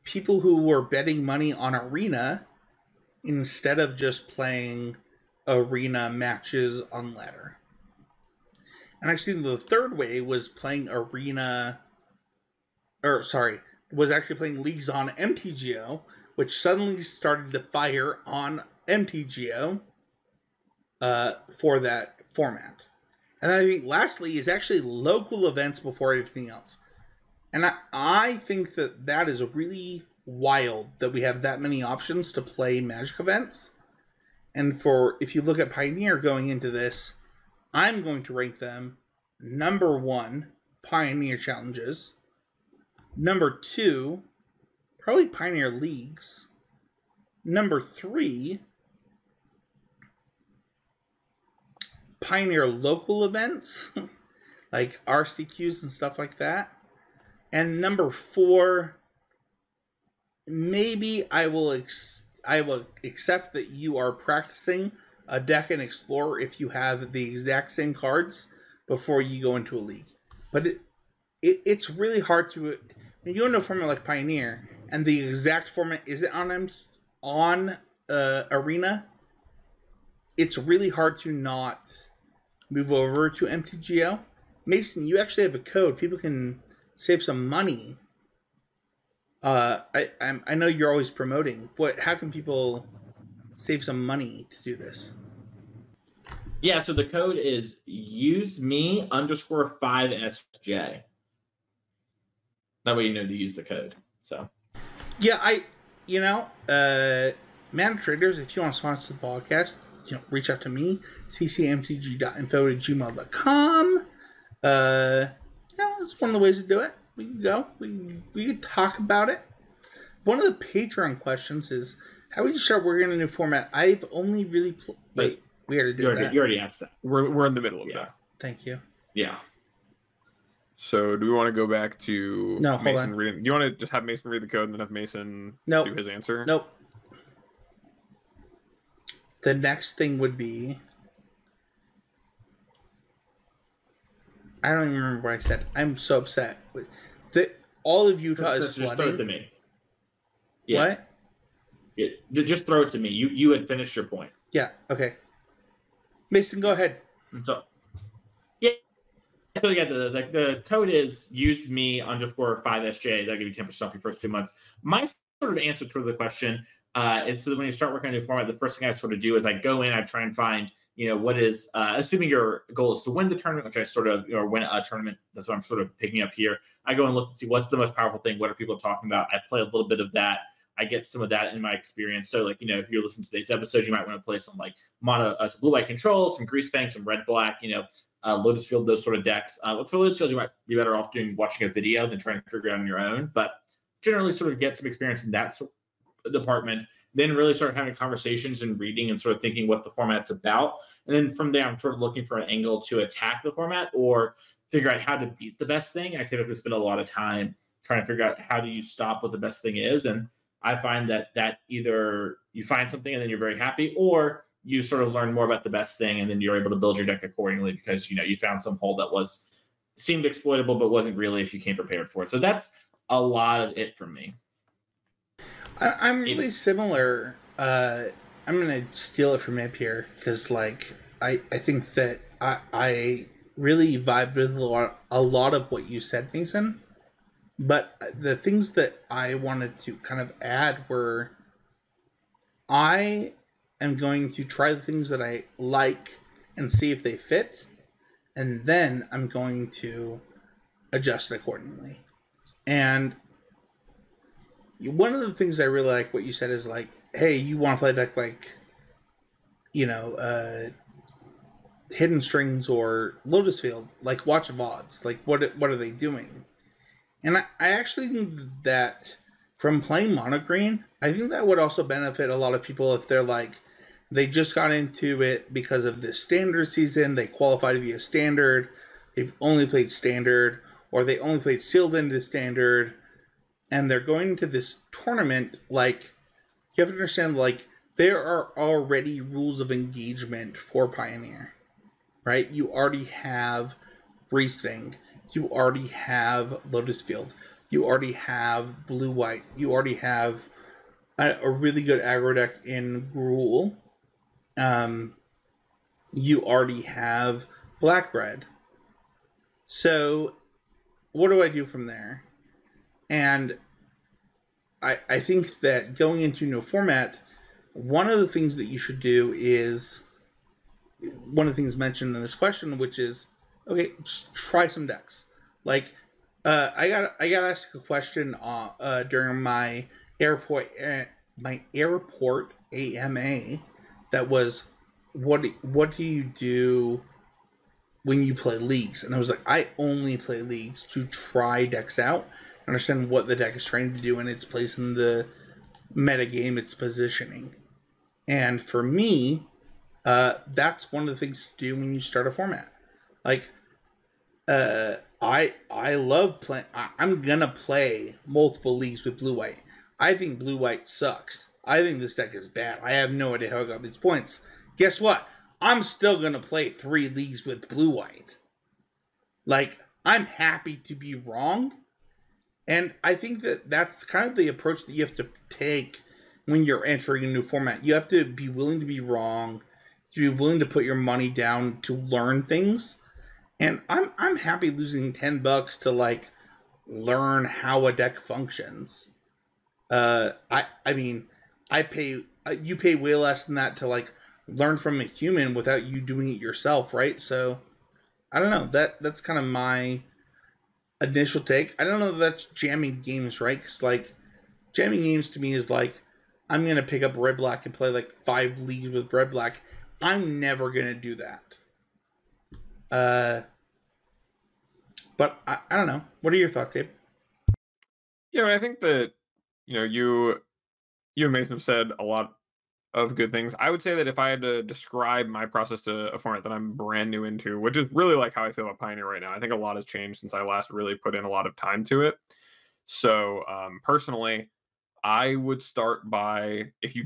people who were betting money on Arena instead of just playing Arena matches on ladder. And actually the third way was playing was actually playing leagues on MTGO, which suddenly started to fire on MTGO for that format. And I think lastly is actually local events before anything else. And I think that is really wild that we have that many options to play Magic events. And if you look at Pioneer going into this, I'm going to rank them #1, Pioneer challenges. #2, probably Pioneer leagues. #3, Pioneer local events, like RCQs and stuff like that. And #4, maybe I will accept that you are practicing a deck and Explorer if you have the exact same cards before you go into a league. But it's really hard to, when you go into a format like Pioneer and the exact format isn't on Arena, it's really hard to not move over to MTGO. Mason, you actually have a code. People can save some money. I know you're always promoting. How can people save some money to do this? Yeah, so the code is UseMe_5SJ. That way you know to use the code. So yeah, Man Traders, if you want to sponsor the podcast, reach out to me, ccmtg.info@gmail.com. It's one of the ways to do it. We can go. We can talk about it. One of the Patreon questions is, how would you start working on a new format? I've only really wait. We already did that. You already asked that. We're in the middle of that. Thank you. Yeah. So do we want to go back to No, hold Mason on. reading? Do you want to just have Mason read the code and then have Mason Nope. do his answer? Nope. The next thing would be, I don't even remember what I said. I'm so upset. All of Utah is Just throw it to flooding. me. Yeah. What? Just throw it to me. You had finished your point. Yeah. Okay. Mason, go ahead. So the code is UseMe_5SJ. That'll give you 10% off your first 2 months. My sort of answer to the question is, so that when you start working on a new format, the first thing I sort of do is I go in, I try and find, what is, assuming your goal is to win the tournament, which I sort of, or win a tournament, that's what I'm sort of picking up here. I go and look to see what's the most powerful thing, what are people talking about. I play a little bit of that. I get some of that in my experience. So, if you're listening to today's episode, you might want to play some mono, some blue-white control, some grease fang, some red-black, Lotus Field, those sort of decks. For Lotus Field, you might be better off watching a video than trying to figure it out on your own. But generally, sort of get some experience in that department. Then really start having conversations and reading and sort of thinking what the format's about. And then from there, I'm sort of looking for an angle to attack the format or figure out how to beat the best thing. I typically spend a lot of time trying to figure out how do you stop what the best thing is. And I find that either you find something and then you're very happy, or you sort of learn more about the best thing and then you're able to build your deck accordingly because you found some hole that seemed exploitable but wasn't really if you came prepared for it. So that's a lot of it for me. I'm really similar. I'm gonna steal it from Ip here because, like, I think that I really vibed with a lot of what you said, Mason. But the things that I wanted to kind of add were, I am going to try the things that I like and see if they fit, and then I'm going to adjust accordingly. And one of the things I really like what you said is like, hey, you want to play a deck like, Hidden Strings or Lotus Field, like watch VODs. Like, what are they doing? And I actually think that from playing Mono Green, I think that would also benefit a lot of people if they're like, they just got into it because of this standard season, they qualified via standard, they've only played standard, or they only played sealed into standard, and they're going into this tournament. Like, you have to understand, like, there are already rules of engagement for Pioneer, right? You already have Greasefang, you already have Lotus Field, you already have Blue-White, you already have a really good aggro deck in Gruul, you already have Black-Red. So, what do I do from there? And I think that going into no format, one of the things that you should do is, one of the things mentioned in this question, which is, okay, just try some decks. Like, I got asked a question during my airport AMA that was, what do you do when you play leagues? And I was like, I only play leagues to try decks out, understand what the deck is trying to do in its place in the meta game, its positioning. And for me, that's one of the things to do when you start a format. Like, I love playing. I'm gonna play multiple leagues with Blue-White. I think Blue-White sucks. I think this deck is bad. I have no idea how I got these points. Guess what? I'm still gonna play 3 leagues with Blue-White. Like, I'm happy to be wrong. And I think that that's kind of the approach that you have to take when you're entering a new format. You have to be willing to be wrong, to be willing to put your money down to learn things. And I'm happy losing $10 to, like, learn how a deck functions. I mean, you pay way less than that to, like, learn from a human without you doing it yourself, right? So I don't know. That's kind of my initial take. I don't know if that's jamming games, right? Because, like, jamming games to me is like, I'm going to pick up Red Black and play like 5 leagues with Red Black. I'm never going to do that. But I don't know. What are your thoughts, Abe? Yeah, I think that, you and Mason have said a lot of good things. I would say that if I had to describe my process to a format that I'm brand new into, which is really like how I feel about Pioneer right now, I think a lot has changed since I last really put in a lot of time to it. So personally, I would start by, if you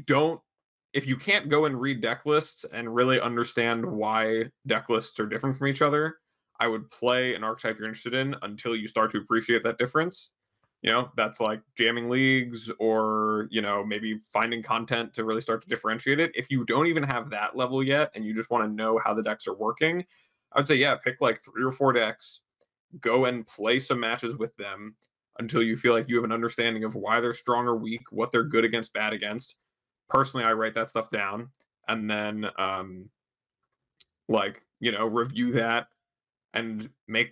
can't go and read deck lists and really understand why deck lists are different from each other, I would play an archetype you're interested in until you start to appreciate that difference. That's like jamming leagues, or, maybe finding content to really start to differentiate it. If you don't even have that level yet and you just want to know how the decks are working, I would say, yeah, pick like 3 or 4 decks, go and play some matches with them until you feel like you have an understanding of why they're strong or weak, what they're good against, bad against. Personally, I write that stuff down and then, review that and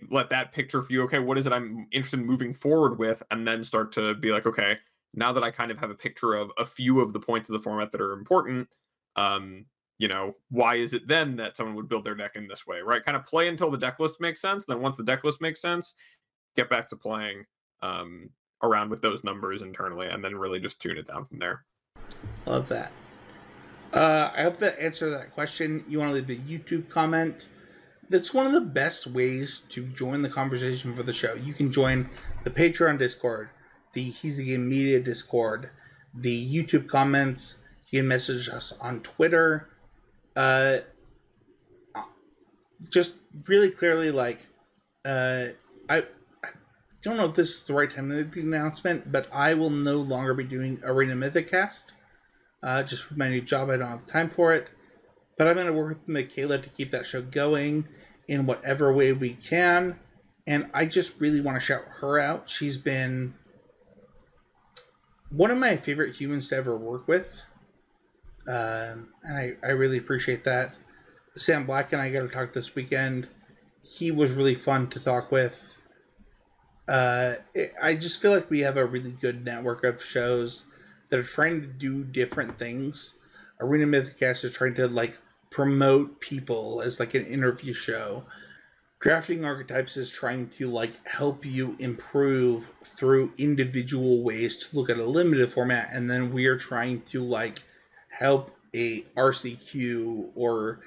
let that picture for you. Okay, what is it I'm interested in moving forward with? And then start to be like, okay, now that I kind of have a picture of a few of the points of the format that are important, why is it then that someone would build their deck in this way, right? Kind of play until the deck list makes sense. Then once the deck list makes sense, get back to playing around with those numbers internally, and then really just tune it down from there. Love that. I hope that answered that question. You want to leave a YouTube comment? That's one of the best ways to join the conversation for the show. You can join the Patreon Discord, the He's a Game Media Discord, the YouTube comments. You can message us on Twitter. Just really clearly, like, don't know if this is the right time to make the announcement, but I will no longer be doing Arena Mythic Cast. Just with my new job, I don't have time for it. But I'm going to work with Michaela to keep that show going in whatever way we can. And I just really want to shout her out. She's been one of my favorite humans to ever work with. And I really appreciate that. Sam Black and I got to talk this weekend. He was really fun to talk with. I just feel like we have a really good network of shows that are trying to do different things. Arena Mythicast is trying to like promote people as like an interview show. Drafting Archetypes is trying to like help you improve through individual ways to look at a limited format, and then we are trying to like help a RCQ or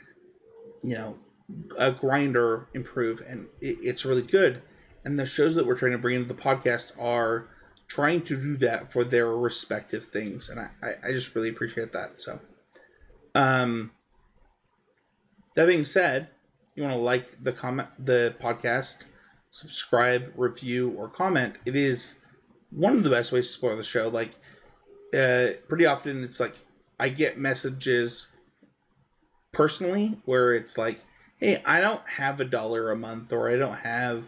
a grinder improve, and it's really good. And the shows that we're trying to bring into the podcast are trying to do that for their respective things, and I just really appreciate that. So that being said, you want to like the podcast, subscribe, review, or comment. It is one of the best ways to support the show. Like pretty often it's like I get messages personally where it's like, hey, I don't have $1 a month, or I don't have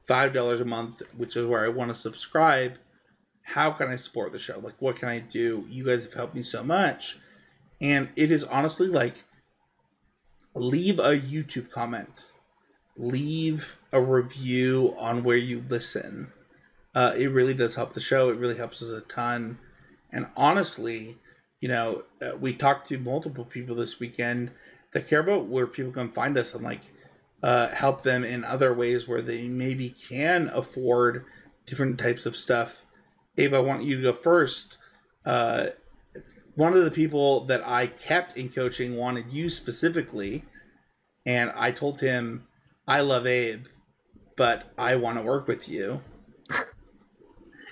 $5 a month, which is where I want to subscribe. How can I support the show? Like, what can I do? You guys have helped me so much. And it is honestly like, leave a YouTube comment, leave a review on where you listen. It really does help the show. It really helps us a ton. And honestly, we talked to multiple people this weekend that care about where people can find us and like help them in other ways where they maybe can afford different types of stuff. Abe, I want you to go first. One of the people that I kept in coaching wanted you specifically, and I told him, I love Abe, but I want to work with you.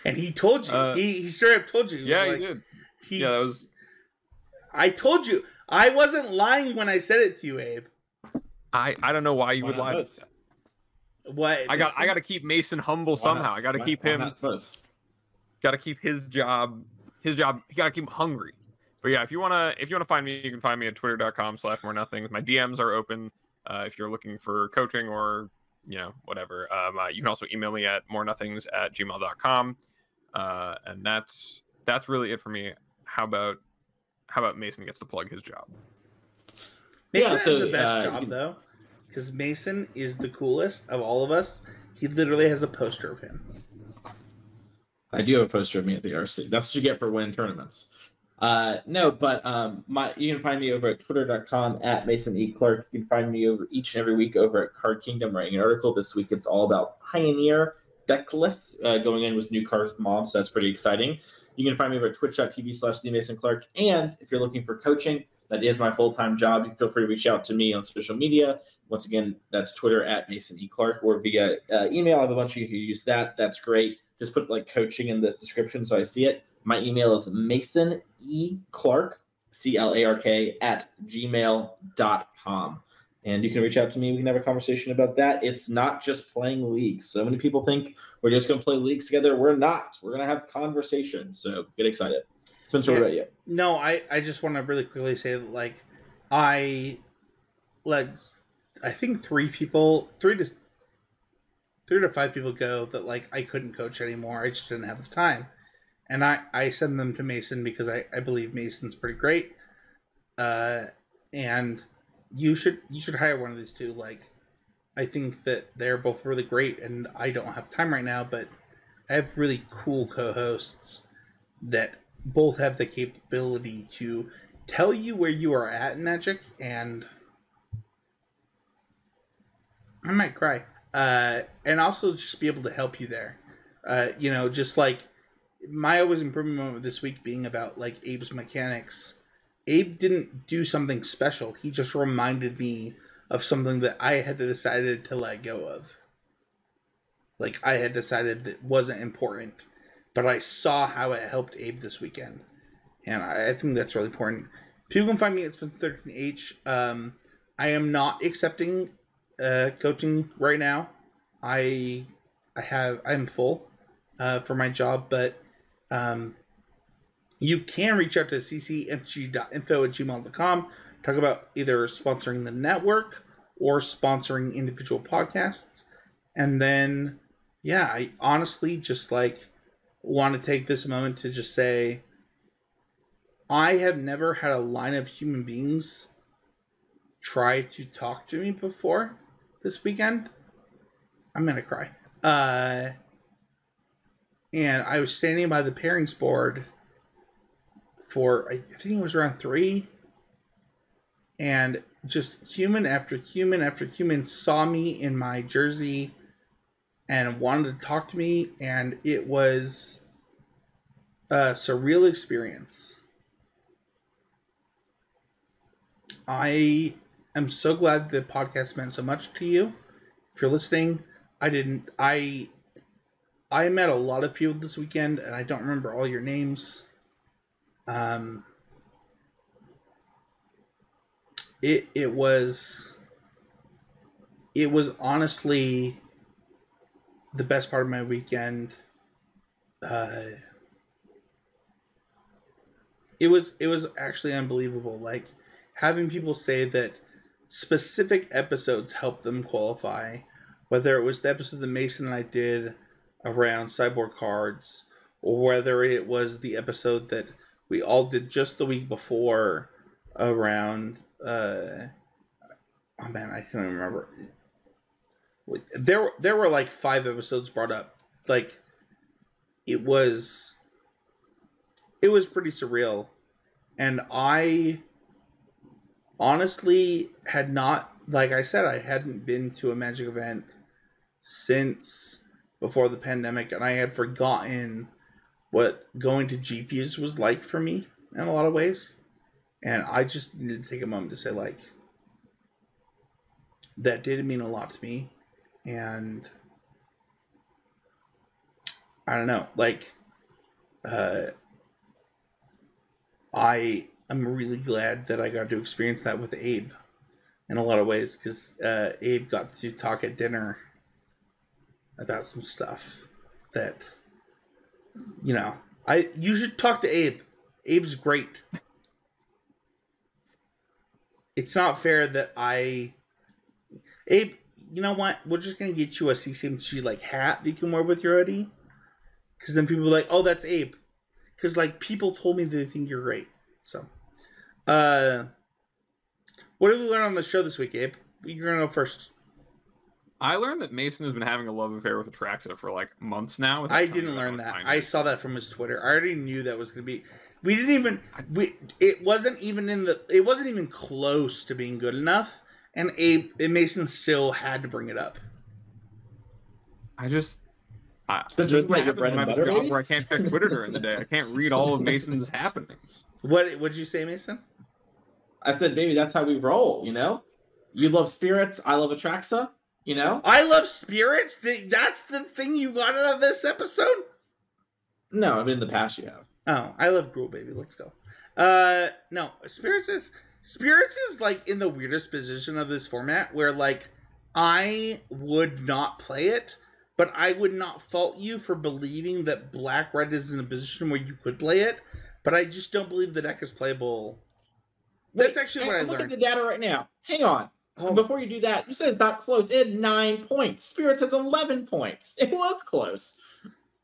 And he told you. He straight up told you. He did. That was... I told you. I wasn't lying when I said it to you, Abe. I don't know why you would lie. What? I got to keep Mason humble somehow. I got to keep him. Got to keep his job. You got to keep him hungry. But yeah, if you wanna find me, you can find me at twitter.com/morenothings. My DMs are open if you're looking for coaching or whatever. You can also email me at morenothings@gmail.com. And that's really it for me. How about Mason gets to plug his job? Mason has the best job though, because Mason is the coolest of all of us. He literally has a poster of him. I do have a poster of me at the RC. That's what you get for winning tournaments. You can find me over at twitter.com@MasonEClark. You can find me over each and every week over at Card Kingdom writing an article. This week it's all about Pioneer deck lists going in with new cards with Mom, so that's pretty exciting. You can find me over at twitch.tv/TheMasonClark. And if you're looking for coaching, that is my full-time job. You can feel free to reach out to me on social media. Once again, that's Twitter @MasonEClark or via email. I have a bunch of you who use that. That's great. Just put like coaching in the description so I see it. My email is MasonEClark, CLARK @gmail.com. And you can reach out to me. We can have a conversation about that. It's not just playing leagues. So many people think we're just going to play leagues together. We're not. We're going to have conversations. So get excited. Spencer, what about you? No, I just want to really quickly say that, like, I think 3 to 5 people go that, like, I couldn't coach anymore. I just didn't have the time. And I send them to Mason because I believe Mason's pretty great. And you should hire one of these two. Like, I think that they're both really great, and I don't have time right now, but I have really cool co-hosts that both have the capability to tell you where you are at in Magic, and I might cry. And also just be able to help you there. Just like my always improvement moment this week being about like Abe's mechanics. Abe didn't do something special. He just reminded me of something that I had decided to let go of. Like, I had decided that wasn't important, but I saw how it helped Abe this weekend. And I think that's really important. People can find me at Spencer13H. I am not accepting coaching right now. I I'm full for my job, but you can reach out to ccmtg.info@gmail.com, talk about either sponsoring the network or sponsoring individual podcasts. And then, yeah, I honestly just like want to take this moment to just say, I have never had a line of human beings try to talk to me before this weekend. I'm gonna cry. And I was standing by the pairings board for, I think it was around 3, and just human after human after human saw me in my jersey and wanted to talk to me, and it was a surreal experience. I am so glad the podcast meant so much to you. If you're listening, I met a lot of people this weekend, and I don't remember all your names. It was honestly the best part of my weekend. It was actually unbelievable. Like, having people say that specific episodes helped them qualify, whether it was the episode that Mason and I did around cyborg cards, or whether it was the episode that we all did just the week before around oh man, I can't remember. There were like 5 episodes brought up. Like, it was pretty surreal, and I honestly had not, like I said, I hadn't been to a Magic event since before the pandemic, and I had forgotten what going to GPs was like for me in a lot of ways. And I just needed to take a moment to say, like, that did mean a lot to me. And I don't know, like, I am really glad that I got to experience that with Abe in a lot of ways, because Abe got to talk at dinner about some stuff that, you know, you should talk to Abe. Abe's great. It's not fair that Abe, you know what? We're just gonna get you a CCMTG like hat that you can wear with your hoodie, because then people are like, "Oh, that's Abe," because like people told me they think you're great. So, what did we learn on the show this week, Abe? You're gonna go first. I learned that Mason has been having a love affair with Atraxa for like months now. I didn't learn that. I saw that from his Twitter. I already knew that was gonna be. We didn't even. It wasn't even close to being good enough. And Mason still had to bring it up. Since it's like your bread and butter, where I can't check Twitter during the day. I can't read all of Mason's happenings. What'd you say, Mason? I said, baby, that's how we roll, you know? You love spirits, I love Atraxa, you know? I love spirits? That's the thing you got out of this episode? No, I mean, in the past you have. Oh, I love Gruul, baby. Let's go. No, Spirits is like in the weirdest position of this format where like I would not play it, but I would not fault you for believing that Black Red is in a position where you could play it, but I just don't believe the deck is playable. That's actually what I learned. Look at the data right now. Hang on. Before you do that, you said it's not close. It had 9 points. Spirits has 11 points. It was close.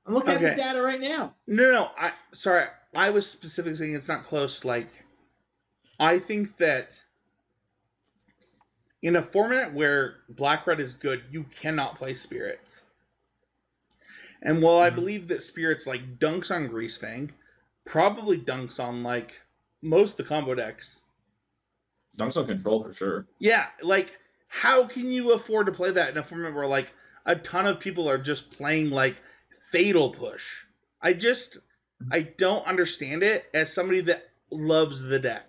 I'm looking at the data right now. No. Sorry. I was specifically saying it's not close. Like, I think that in a format where Black Red is good, you cannot play Spirits. And while I believe that Spirits like dunks on Greasefang, probably dunks on like most of the combo decks. Dunks on Control for sure. Yeah, like how can you afford to play that in a format where like a ton of people are just playing like Fatal Push? I don't understand it as somebody that loves the deck.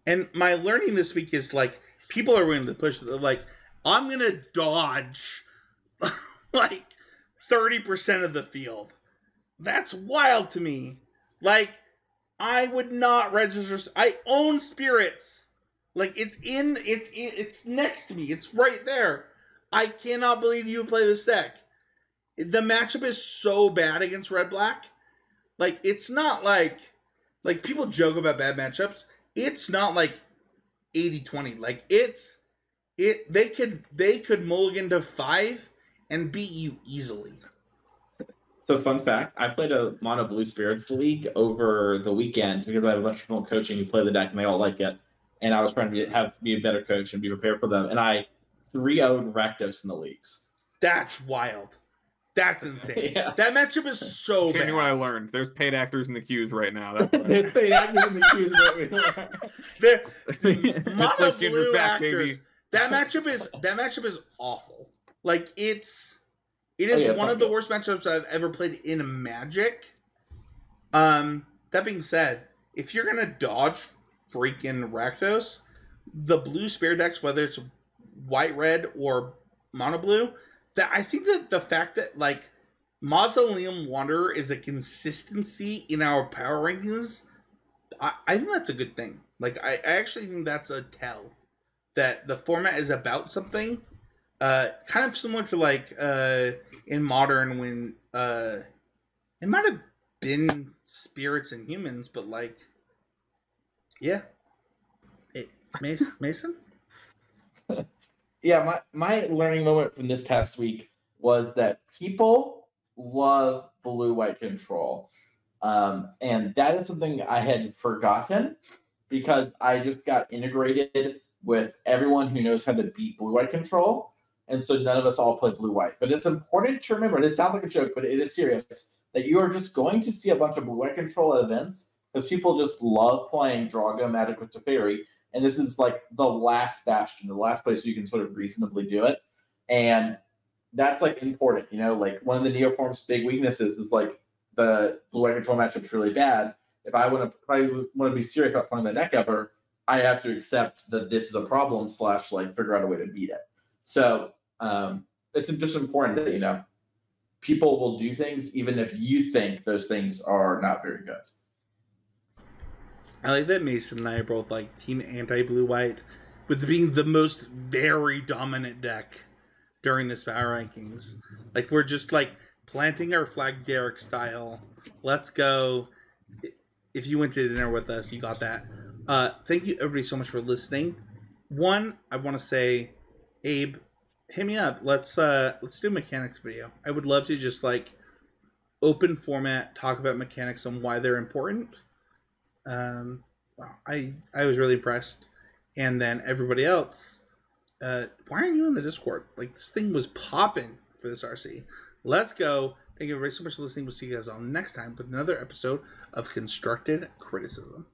And my learning this week is like people are willing to push. They're like, I'm gonna dodge like 30% of the field. That's wild to me. Like, I would not register. I own Spirits. Like, it's next to me. It's right there. I cannot believe you would play this deck. The matchup is so bad against red black. Like, it's not like people joke about bad matchups. It's not like 80-20. Like, they could mulligan to 5 and beat you easily. So fun fact, I played a Mono Blue Spirits League over the weekend because I have a bunch of people coaching who play the deck and they all like it. And I was trying to be a better coach and be prepared for them. And I 3-0'd Rakdos in the leagues. That's wild. That's insane. Yeah. That matchup is so Tell bad. you what I learned. There's paid actors in the queues right now. That's what I There's paid actors in the queues. They're mono Plus Ginger's blue back, actors. baby. That matchup is awful. Like, it is yeah, one of the worst matchups I've ever played in Magic. That being said, if you're gonna dodge freaking Rakdos, the blue spare decks, whether it's white red or mono blue, that I think that the fact that like Mausoleum Wanderer is a consistency in our power rankings, I think that's a good thing. Like, I actually think that's a tell that the format is about something. Kind of similar to like in Modern when it might have been Spirits and Humans, but like, yeah. Mason? Yeah, my learning moment from this past week was that people love blue-white control. And that is something I had forgotten because I just got integrated with everyone who knows how to beat blue-white control. And so none of us all play blue-white. But it's important to remember, this sounds like a joke, but it is serious, that you are just going to see a bunch of blue-white control at events because people just love playing Drago, Magic with Teferi. And this is like the last bastion, the last place you can sort of reasonably do it. And that's like important, you know, like one of the Neoform's big weaknesses is like the blue-white control matchup's really bad. If I want to be serious about playing that deck ever, I have to accept that this is a problem / like figure out a way to beat it. So it's just important that, you know, people will do things even if you think those things are not very good. I like that Mason and I are both like team anti-blue-white, with being the most very dominant deck during this power rankings. Like, we're just like planting our flag Derek style. Let's go. If you went to dinner with us, you got that. Thank you everybody so much for listening. One, I want to say, Abe, hit me up. Let's do a mechanics video. I would love to just like open format, talk about mechanics and why they're important. I was really impressed. And then everybody else, why aren't you in the Discord? Like, this thing was popping for this RC. Let's go. Thank you everybody so much for listening. We'll see you guys all next time with another episode of Constructed Criticism.